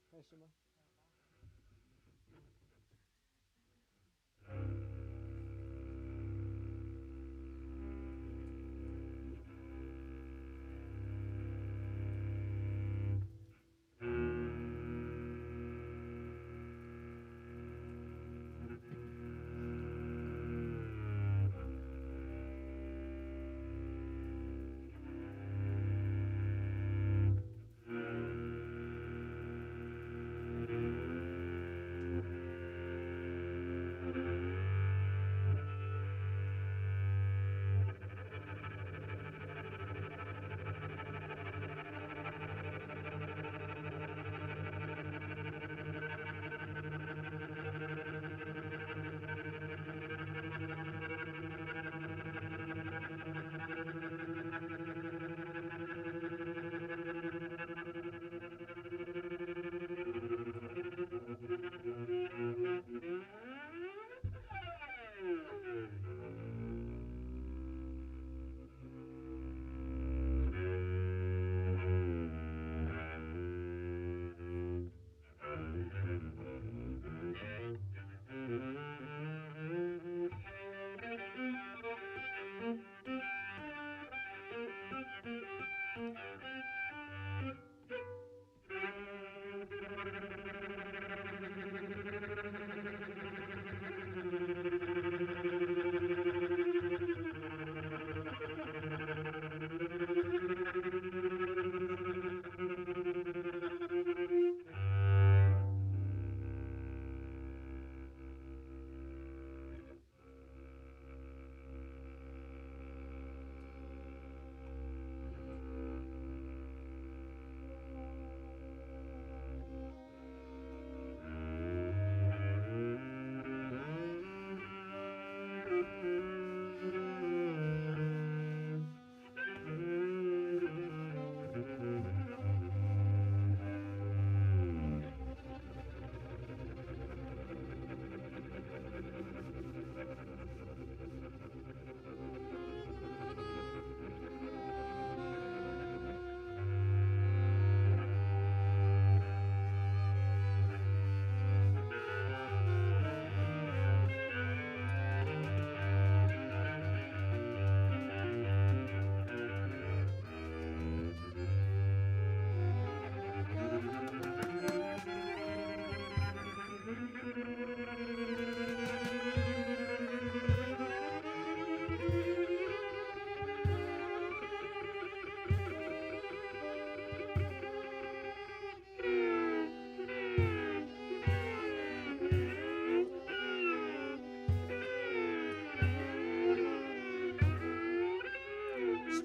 Heshima.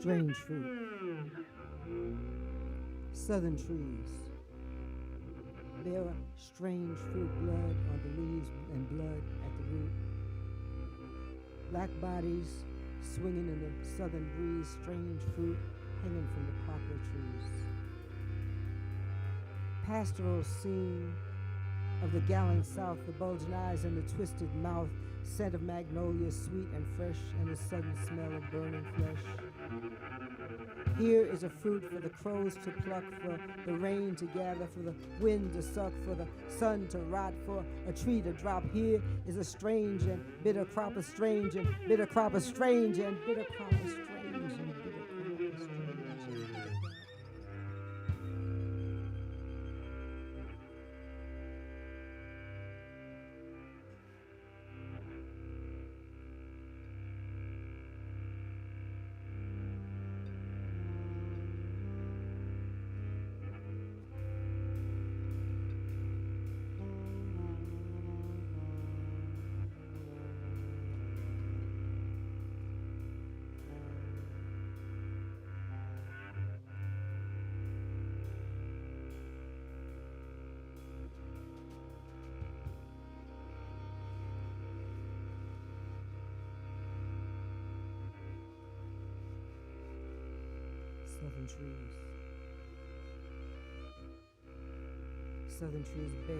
Strange fruit. Southern trees bear strange fruit, blood on the leaves and blood at the root. Black bodies swinging in the southern breeze, strange fruit hanging from the poplar trees. Pastoral scene of the gallant south, the bulging eyes and the twisted mouth, scent of magnolia, sweet and fresh, and the sudden smell of burning flesh. Here is a fruit for the crows to pluck, for the rain to gather, for the wind to suck, for the sun to rot, for a tree to drop. Here is a strange and bitter crop of strange and bitter crop of strange and bitter crop of strange and bitter crop of strange and bitter crop. Southern trees. Southern trees bear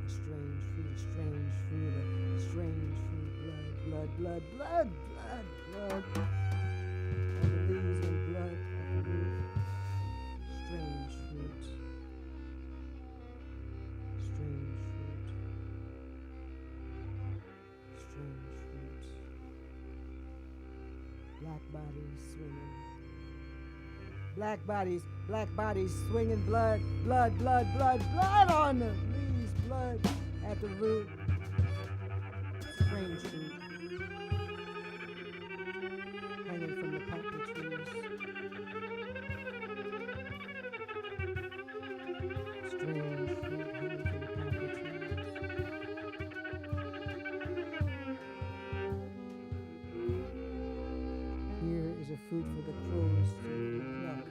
a strange fruit, a strange fruit, a strange fruit, blood, blood, blood, blood, blood, blood. On the leaves and blood of the root. Strange fruit. Strange fruit. Strange fruit. Black bodies swinging. Black bodies swinging, blood, blood, blood, blood, blood on the leaves, blood at the root. Strange fruit. Hanging from the poplar trees. Strange fruit hanging from the poplar trees. Here is a fruit for the crows to pluck.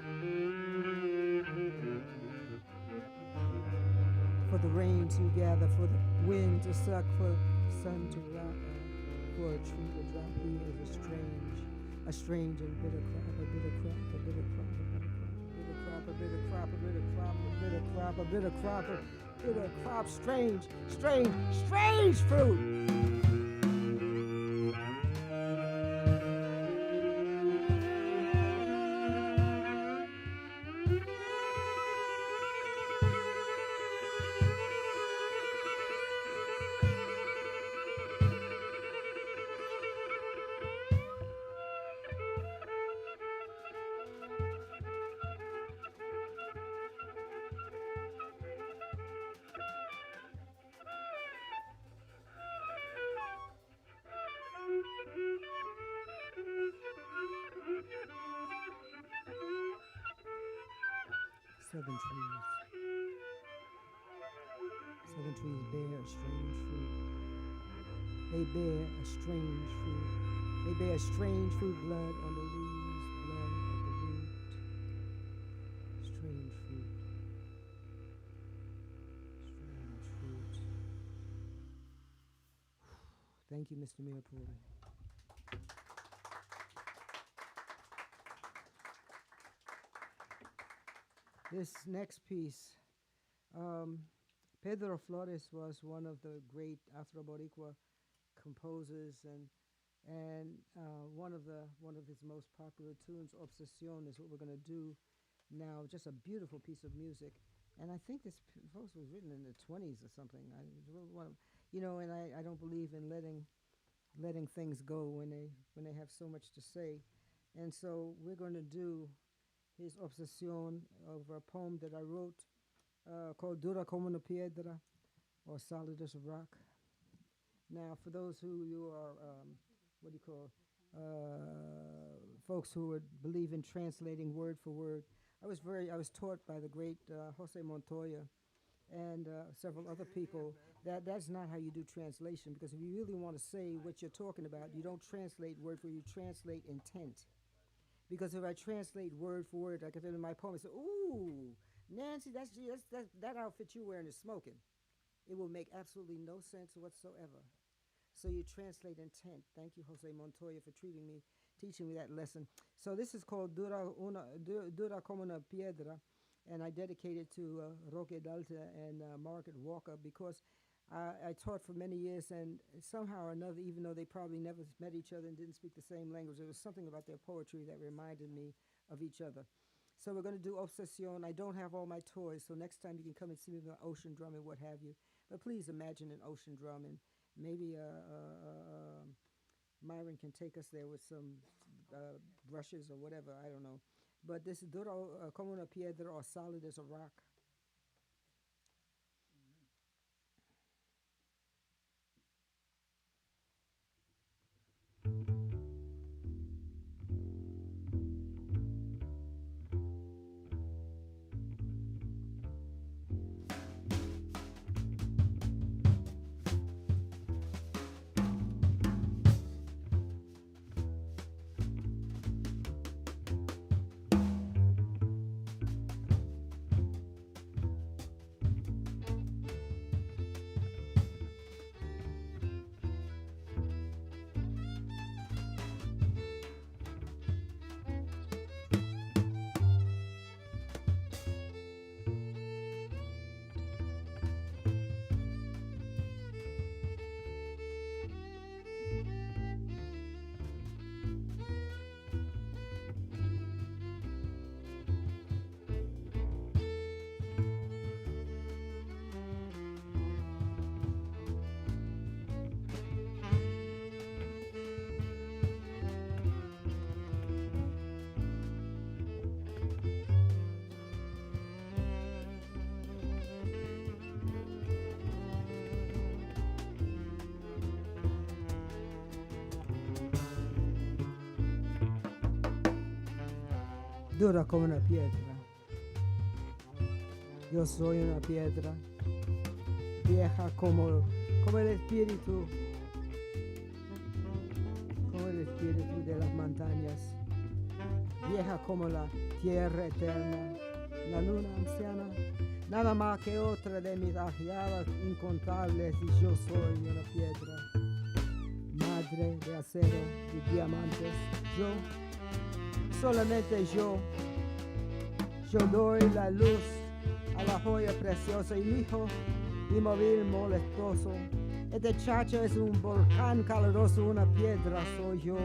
For the rain to gather, for the wind to suck, for the sun to rot, for a tree to drop. Here is a strange and bitter crop, a bitter crop, a bitter crop, a bitter crop, a bitter crop, a bitter crop, a bitter crop, a bitter crop, a bitter crop, strange, strange, strange fruit. Southern trees. Southern trees bear a strange fruit. They bear a strange fruit. They bear strange fruit, blood on the leaves, blood at the root. Strange fruit. Strange fruit. Thank you, Mr. Mirapuri. This next piece, Pedro Flores was one of the great Afro-Boricua composers, and one of his most popular tunes, Obsession, is what we're going to do now. Just a beautiful piece of music, and I think this post was written in the 20s or something. And I don't believe in letting things go when they have so much to say, and so we're going to do his Obsession of a poem that I wrote called Dura como una piedra, or Solid as a Rock. Now, for those who are, folks who would believe in translating word for word, I was taught by the great Jose Montoya and several other people that that's not how you do translation, because if you really want to say what you're talking about, you don't translate word for word, you translate intent. Because if I translate word for word, like if in my poem I say, "Ooh, Nancy, that outfit you're wearing is smoking," it will make absolutely no sense whatsoever. So you translate intent. Thank you, Jose Montoya, for teaching me that lesson. So this is called Dura como una piedra, and I dedicate it to Roque Dalta and Margaret Walker, because I taught for many years, and somehow or another, even though they probably never met each other and didn't speak the same language, there was something about their poetry that reminded me of each other. So we're going to do Obsession. I don't have all my toys, so next time you can come and see me with an ocean drum and what have you. But please imagine an ocean drum, and maybe Myron can take us there with some brushes or whatever, I don't know. But this is Dura como una piedra, or Solid as a Rock. Dura como una piedra. Yo soy una piedra, vieja como el espíritu de las montañas, vieja como la tierra eterna, la luna anciana, nada más que otra de mis ajeadas incontables, y yo soy una piedra, madre de acero y diamantes. Yo, solamente yo doy la luz a la joya preciosa, y mi hijo inmóvil molestoso. Este chacho es un volcán caluroso, una piedra soy yo.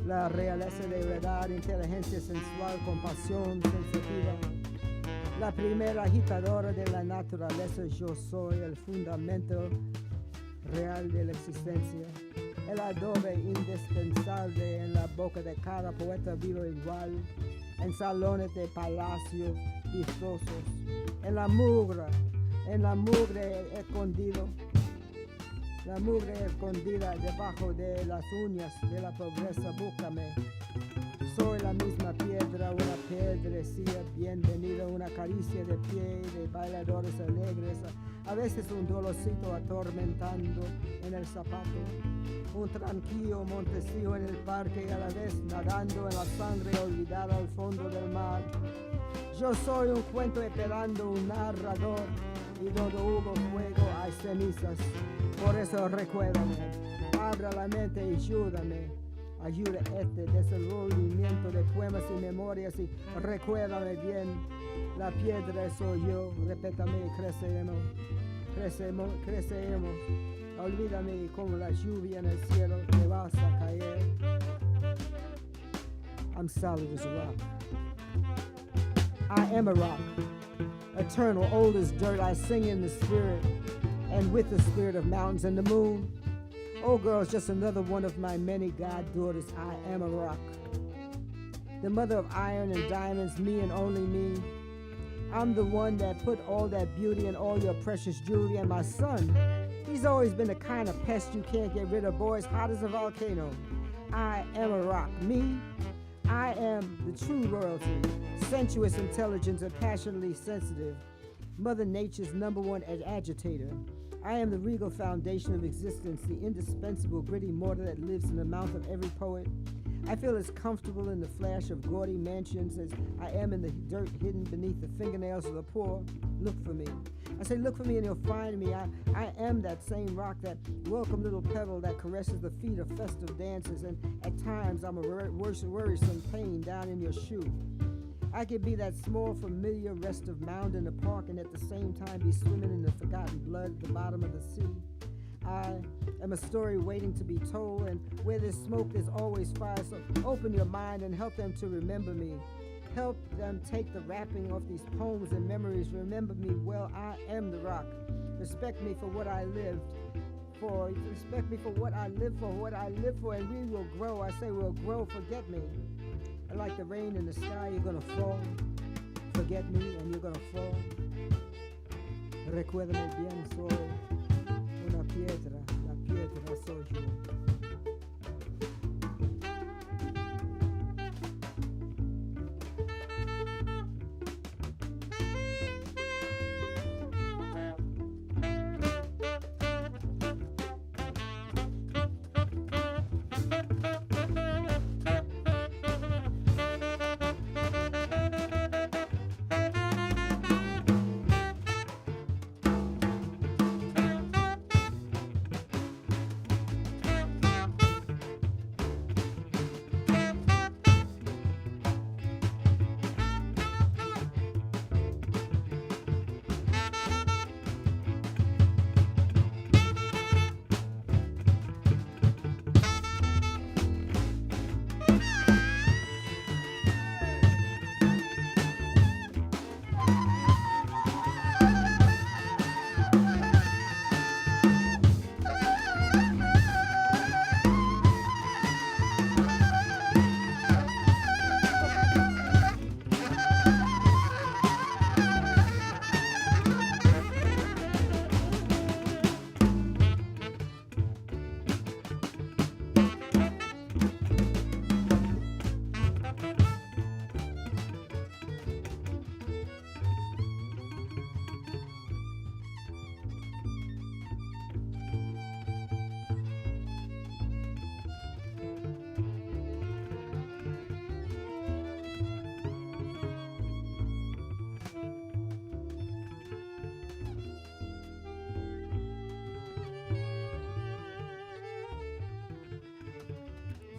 La realeza de verdad, inteligencia sensual, compasión sensitiva. La primera agitadora de la naturaleza, yo soy el fundamento real de la existencia. El adobe indispensable en la boca de cada poeta vivo igual, en salones de palacios vistosos, en la mugre escondido, la mugre escondida debajo de las uñas de la pobreza, búscame. Soy la misma piedra, una piedrecía bienvenida, una caricia de pie de bailadores alegres, a veces un dolorcito atormentando en el zapato, un tranquilo montecillo en el parque, y a la vez nadando en la sangre olvidada al fondo del mar. Yo soy un cuento esperando un narrador, y donde hubo fuego hay cenizas. Por eso recuérdame, abra la mente y ayúdame. Ayuda este desenvolvimiento de poemas y memorias y recuérdame bien. La piedra soy yo, repétame, creceremos. Olvídame como la lluvia en el cielo te vas a caer. I'm solid as a rock. I am a rock. Eternal, old as dirt, I sing in the spirit and with the spirit of mountains and the moon. Oh girl, it's just another one of my many goddaughters. I am a rock. The mother of iron and diamonds, me and only me. I'm the one that put all that beauty and all your precious jewelry. And my son, he's always been the kind of pest you can't get rid of, boys, hot as a volcano. I am a rock. Me, I am the true royalty, sensuous, intelligent, and passionately sensitive. Mother Nature's #1 agitator. I am the regal foundation of existence, the indispensable gritty mortar that lives in the mouth of every poet. I feel as comfortable in the flash of gaudy mansions as I am in the dirt hidden beneath the fingernails of the poor. Look for me. I say look for me and you'll find me. I am that same rock, that welcome little pebble that caresses the feet of festive dancers, and at times I'm a worrisome pain down in your shoe. I could be that small, familiar restive mound in the park and at the same time be swimming in the forgotten blood at the bottom of the sea. I am a story waiting to be told, and where there's smoke, there's always fire. So open your mind and help them to remember me. Help them take the wrapping off these poems and memories. Remember me well, I am the rock. Respect me for what I lived for. Respect me for what I live for, and we will grow. I say we'll grow, forget me. And like the rain in the sky, you're gonna fall. Forget me, and you're gonna fall. Recuérdame bien, soy una piedra, la piedra soy yo.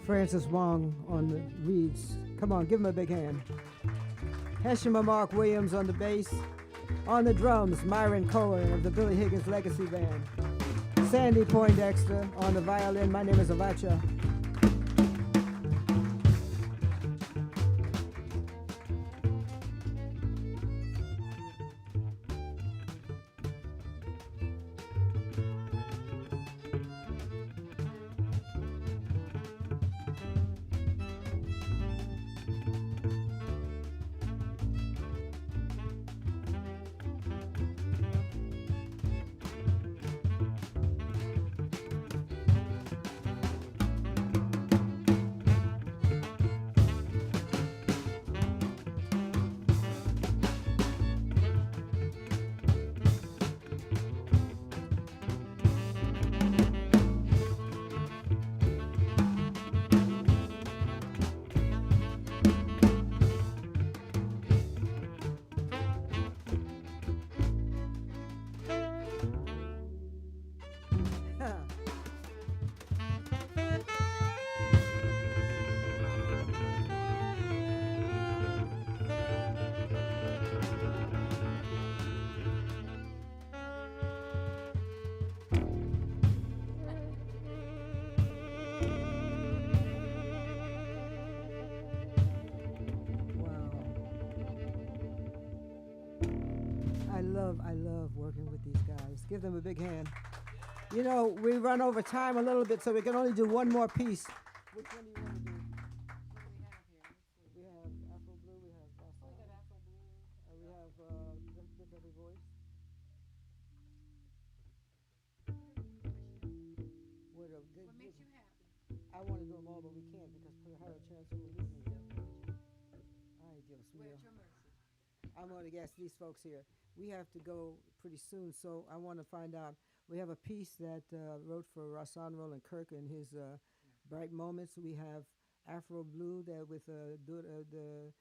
Francis Wong on the reeds. Come on, give him a big hand. Heshima Mark Williams on the bass. On the drums, Myron Cohen of the Billy Higgins Legacy Band. Sandy Poindexter on the violin. My name is Avotcja. love working with these guys. Give them a big hand. You know, we run over time a little bit, so we can only do one more piece. Which one do you want to do? What do we have here? Let's see. We have Afro Blue, we have Oh, we got Afro Blue. we have Lift Every Voice. What What makes you happy? I want to do them all, but we can't because Higher Chance will leave me. Ay, Dios We're mío. at your mercy. I'm going to guess these folks here. We have to go pretty soon, so I want to find out. We have a piece that wrote for Rahsaan Roland Kirk in his Bright Moments. We have Afro Blue that with the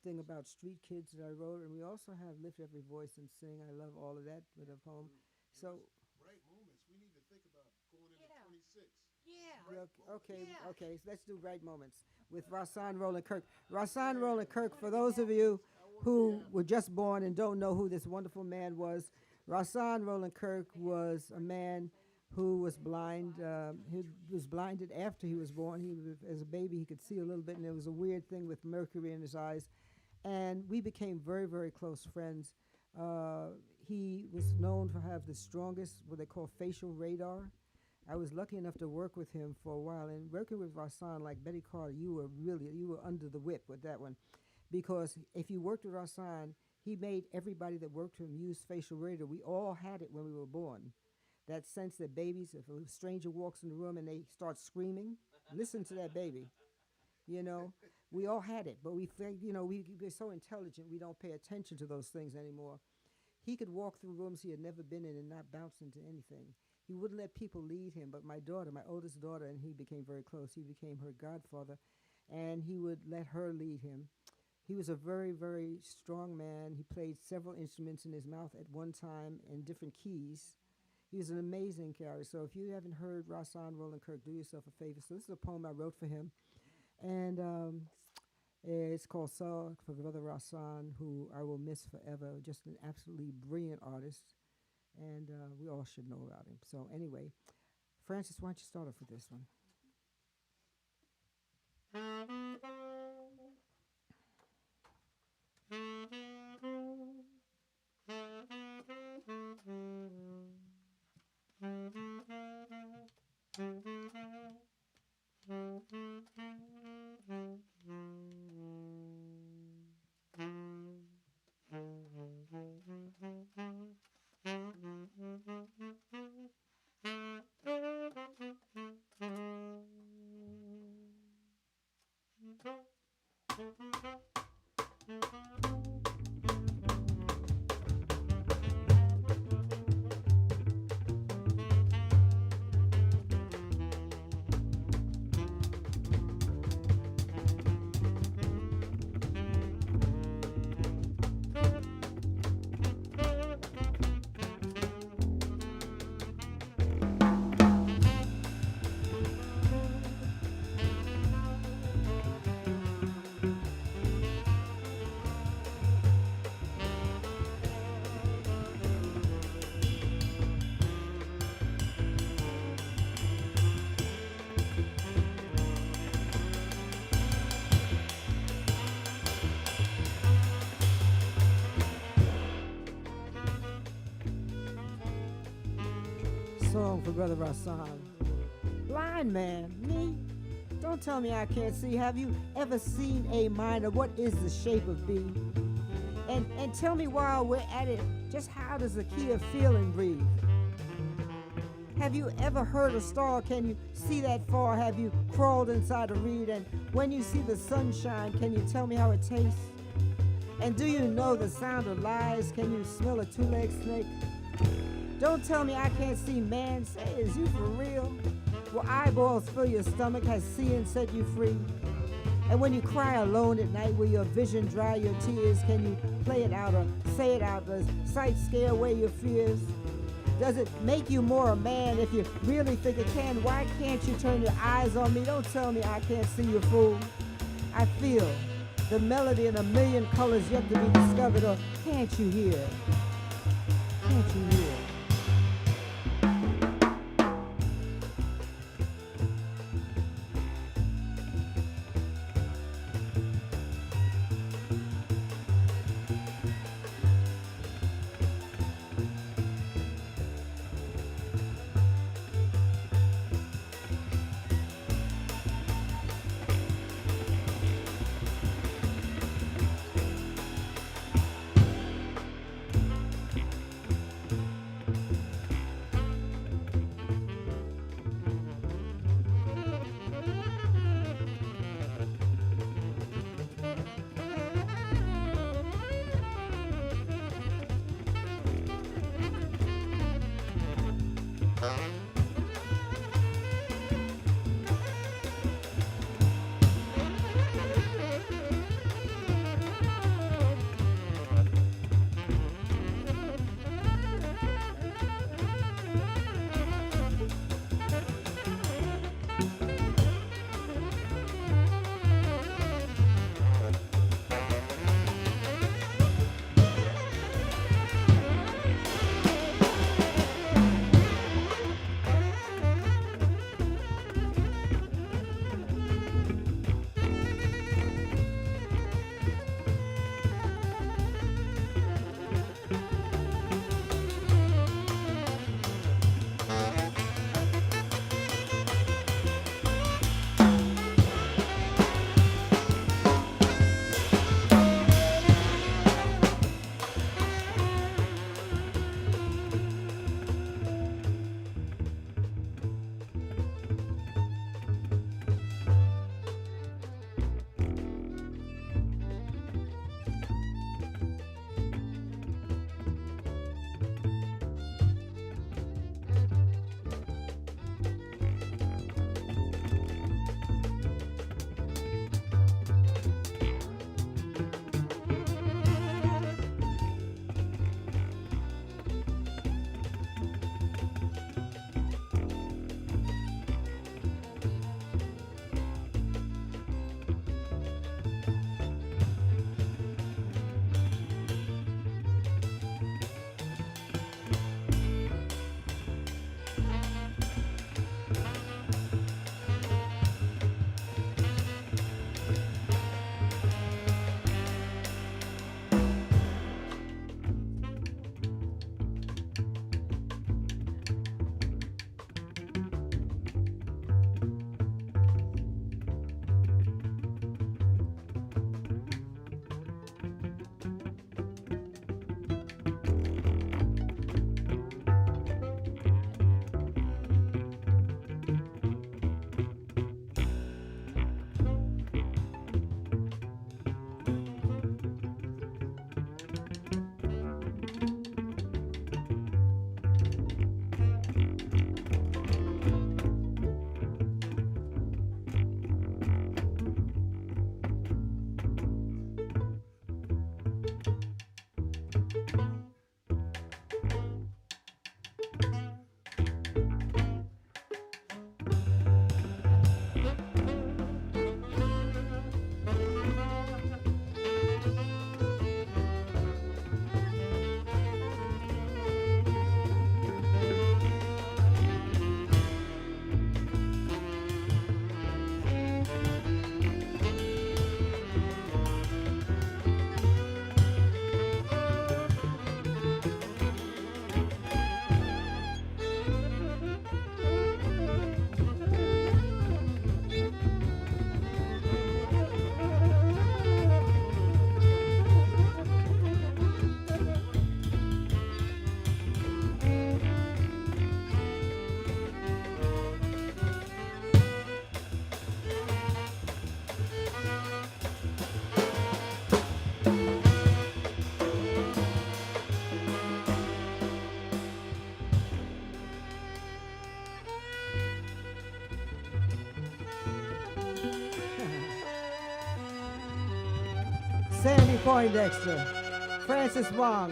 thing about street kids that I wrote, and we also have Lift Every Voice and Sing. I love all of that with a poem. So Bright moments. We need to think about going into Yeah. 26. Yeah. okay, Yeah. okay. So let's do Bright Moments with Rahsaan Roland Kirk. Rahsaan Roland Kirk, for those of you who were just born and don't know who this wonderful man was, Rahsaan Roland Kirk was a man who was blind. He was blinded after he was born. As a baby, he could see a little bit, and there was a weird thing with mercury in his eyes. And we became very, very close friends. He was known to have the strongest, what they call facial radar. I was lucky enough to work with him for a while. And working with Rahsaan, like Betty Carter, you were under the whip with that one. Because if you worked with Rahsaan, he made everybody that worked with him use facial radar. We all had it when we were born. That sense that babies, if a stranger walks in the room and they start screaming, listen to that baby. You know, we all had it, but we think, you know, we're so intelligent, we don't pay attention to those things anymore. He could walk through rooms he had never been in and not bounce into anything. He wouldn't let people lead him, but my daughter, my oldest daughter, and he became very close. He became her godfather, and he would let her lead him. He was a very, very strong man. He played several instruments in his mouth at one time in different keys. He was an amazing character. So if you haven't heard Rahsaan Roland Kirk, do yourself a favor. So this is a poem I wrote for him. And it's called Song for Brother Rahsaan, who I will miss forever. Just an absolutely brilliant artist. And we all should know about him. So anyway, Francis, why don't you start off with this one? Song for Brother Rahsaan. Blind man, me? Don't tell me I can't see. Have you ever seen A minor? What is the shape of B? And tell me while we're at it, just how does the key of feeling breathe? Have you ever heard a star? Can you see that far? Have you crawled inside a reed? And when you see the sunshine, can you tell me how it tastes? And do you know the sound of lies? Can you smell a two-legged snake? Don't tell me I can't see, man. Say, is you for real? Will eyeballs fill your stomach? Has seeing set you free? And when you cry alone at night, will your vision dry your tears? Can you play it out or say it out? Does sight scare away your fears? Does it make you more a man? If you really think it can, why can't you turn your eyes on me? Don't tell me I can't see, you fool. I feel the melody in a million colors yet to be discovered. Or can't you hear? Can't you hear? Sandy Poindexter, Francis Wong,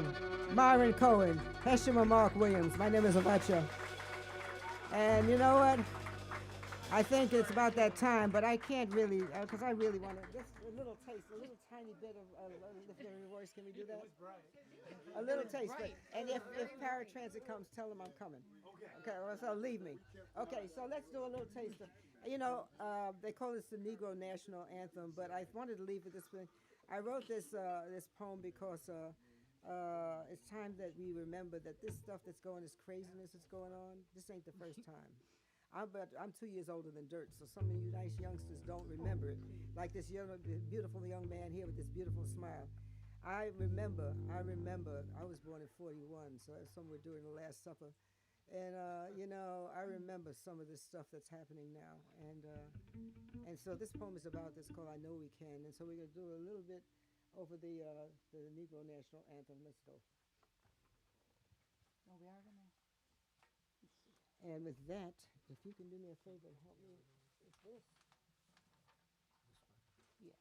Myron Cohen, Heshima Mark Williams. My name is Avotcja. And you know what? I think it's about that time, but I can't really, because I really want to, just a little taste, a little tiny bit of lifting your voice. Can we do that? A little taste. But, and if paratransit comes, tell them I'm coming. Okay, well, so leave me. Okay, so let's do a little taste. You know, they call this the Negro National Anthem, but I wanted to leave with this thing. I wrote this poem because it's time that we remember that this stuff that's going, this craziness that's going on, this ain't the first time. But I'm 2 years older than dirt, so some of you nice youngsters don't remember it. Like this beautiful young man here with this beautiful smile. I remember, I was born in 41, so that's somewhere during the Last Supper. And, you know, I remember some of this stuff that's happening now. And so this poem is about this called I Know We Can. And so we're going to do a little bit over the Negro National Anthem. Let's go. Oh, we are gonna. And with that, if you can do me a favor and help me with this. Yeah.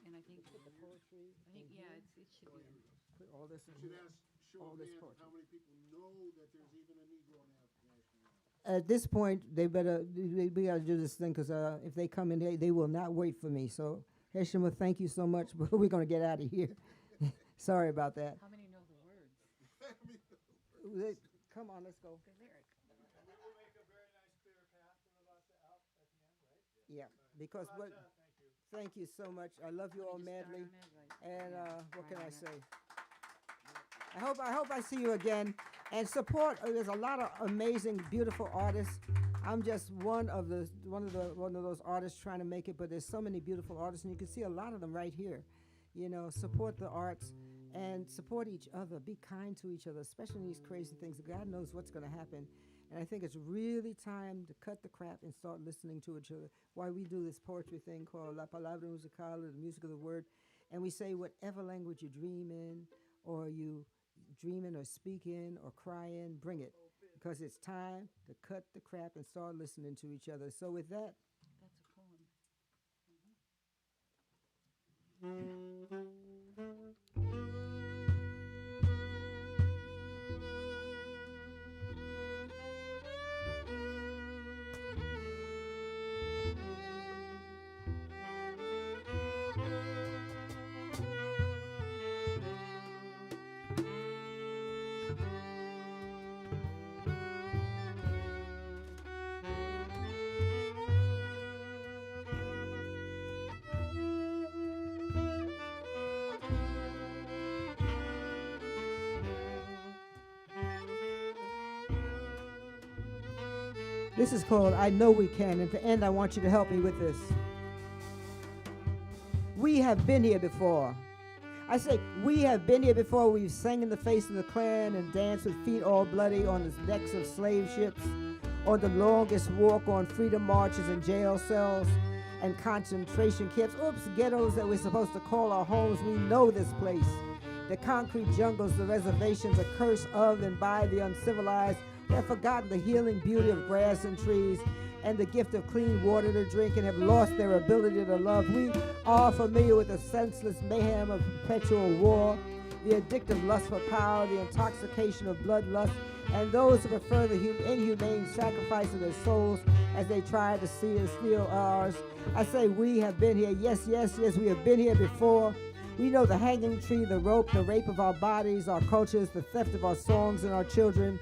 And I think Put the poetry. I think in yeah, here. it should be. Put all this in Should here. ask, show All of this hands poetry. how many people know that there's even a Negro national anthem. At this point, we got to do this thing because if they come in here, they will not wait for me. So, Heshima, thank you so much, but we're going to get out of here. Sorry about that. How many know the words? Come on, let's go. The lyric. And we will make a very nice clear path for Avotcja out at the end, right? Yeah, because what? Avotcja, thank you. Thank you so much. I love you all Just start madly. on it, like, And yeah, what can I right on say? it. I hope I see you again. And support. There's a lot of amazing, beautiful artists. I'm just one of those artists trying to make it. But there's so many beautiful artists, and you can see a lot of them right here. You know, support the arts and support each other. Be kind to each other, especially in these crazy things. God knows what's going to happen. And I think it's really time to cut the crap and start listening to each other. Why we do this poetry thing called La Palabra Musical, or the music of the word. And we say whatever language you dream in, or you dream in, or speak in, or cry in, bring it. Because it's time to cut the crap and start listening to each other. So with that, That's a poem. this is called I Know We Can. At the end, I want you to help me with this. We have been here before. I say, we have been here before. We've sang in the face of the Klan and danced with feet all bloody on the decks of slave ships, on the longest walk on freedom marches and jail cells and concentration camps. Oops, ghettos that we're supposed to call our homes. We know this place. The concrete jungles, the reservations, a curse of and by the uncivilized. We have forgotten the healing beauty of grass and trees and the gift of clean water to drink and have lost their ability to love. We are familiar with the senseless mayhem of perpetual war, the addictive lust for power, the intoxication of bloodlust, and those who prefer the inhumane sacrifice of their souls as they try to steal ours. I say we have been here. Yes, yes, yes, we have been here before. We know the hanging tree, the rope, the rape of our bodies, our cultures, the theft of our songs and our children.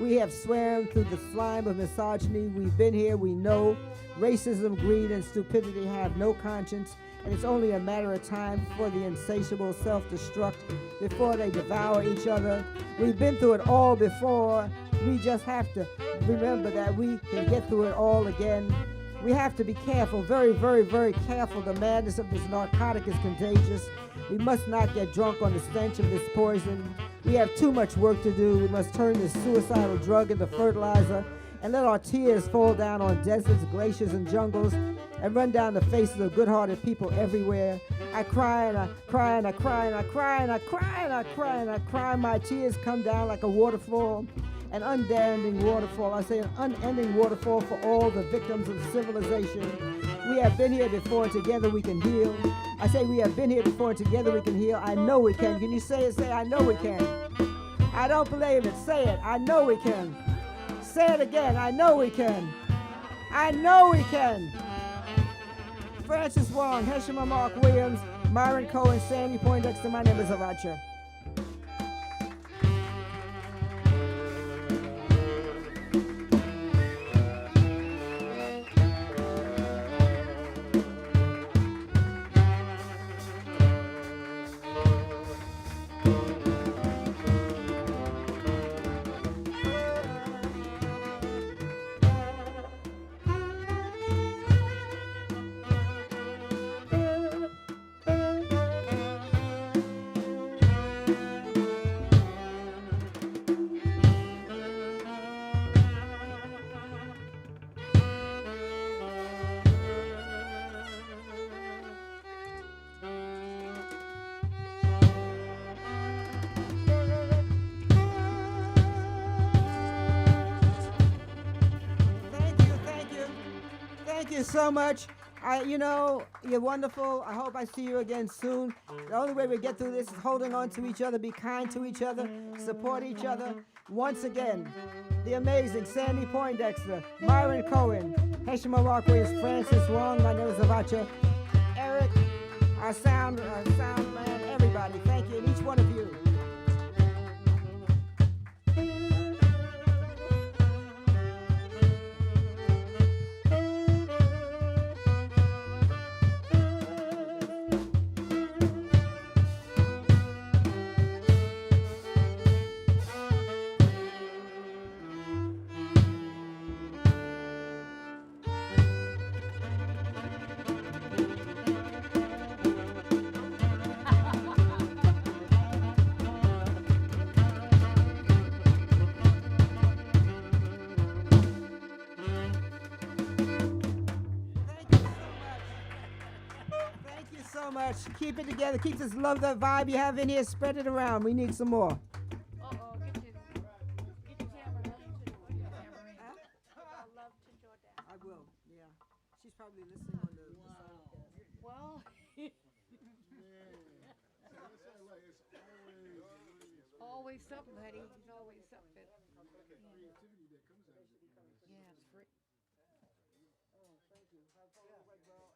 We have swam through the slime of misogyny. We've been here, we know. Racism, greed, and stupidity have no conscience, and it's only a matter of time before the insatiable self-destruct, before they devour each other. We've been through it all before. We just have to remember that we can get through it all again. We have to be careful, very, very, very careful. The madness of this narcotic is contagious. We must not get drunk on the stench of this poison. We have too much work to do. We must turn this suicidal drug into fertilizer and let our tears fall down on deserts, glaciers, and jungles and run down the faces of good-hearted people everywhere. I cry and I cry and I cry and I cry and I cry and I cry and I cry. My tears come down like a waterfall. an unending waterfall. I say an unending waterfall for all the victims of civilization. We have been here before, and together we can heal. I say we have been here before, and together we can heal. I know we can. Can you say it? Say, I know we can. I don't believe it. Say it. I know we can. Say it again. I know we can. I know we can. Francis Wong, Heshima Mark Williams, Myron Cohen, Sandy Poindexter. My name is Avotcja. Thank you so much. You're wonderful. I hope I see you again soon. The only way we get through this is holding on to each other, be kind to each other, support each other. Once again, the amazing Sandy Poindexter, Myron Cohen, Heshima Mark Williams, Francis Wong, my name is Avotcja, Eric, our sound man, everybody. Thank you, and each one of you. So much. Keep it together. Keep this love, that vibe you have in here. Spread it around. We need some more. Uh-oh, get your camera. I love to Jordan. I will. Yeah. She's probably listening on the simulcast. Well, always something, honey. There's always something. Creativity that comes out of it. Yeah, it's free. Oh, thank you. How far away, bro?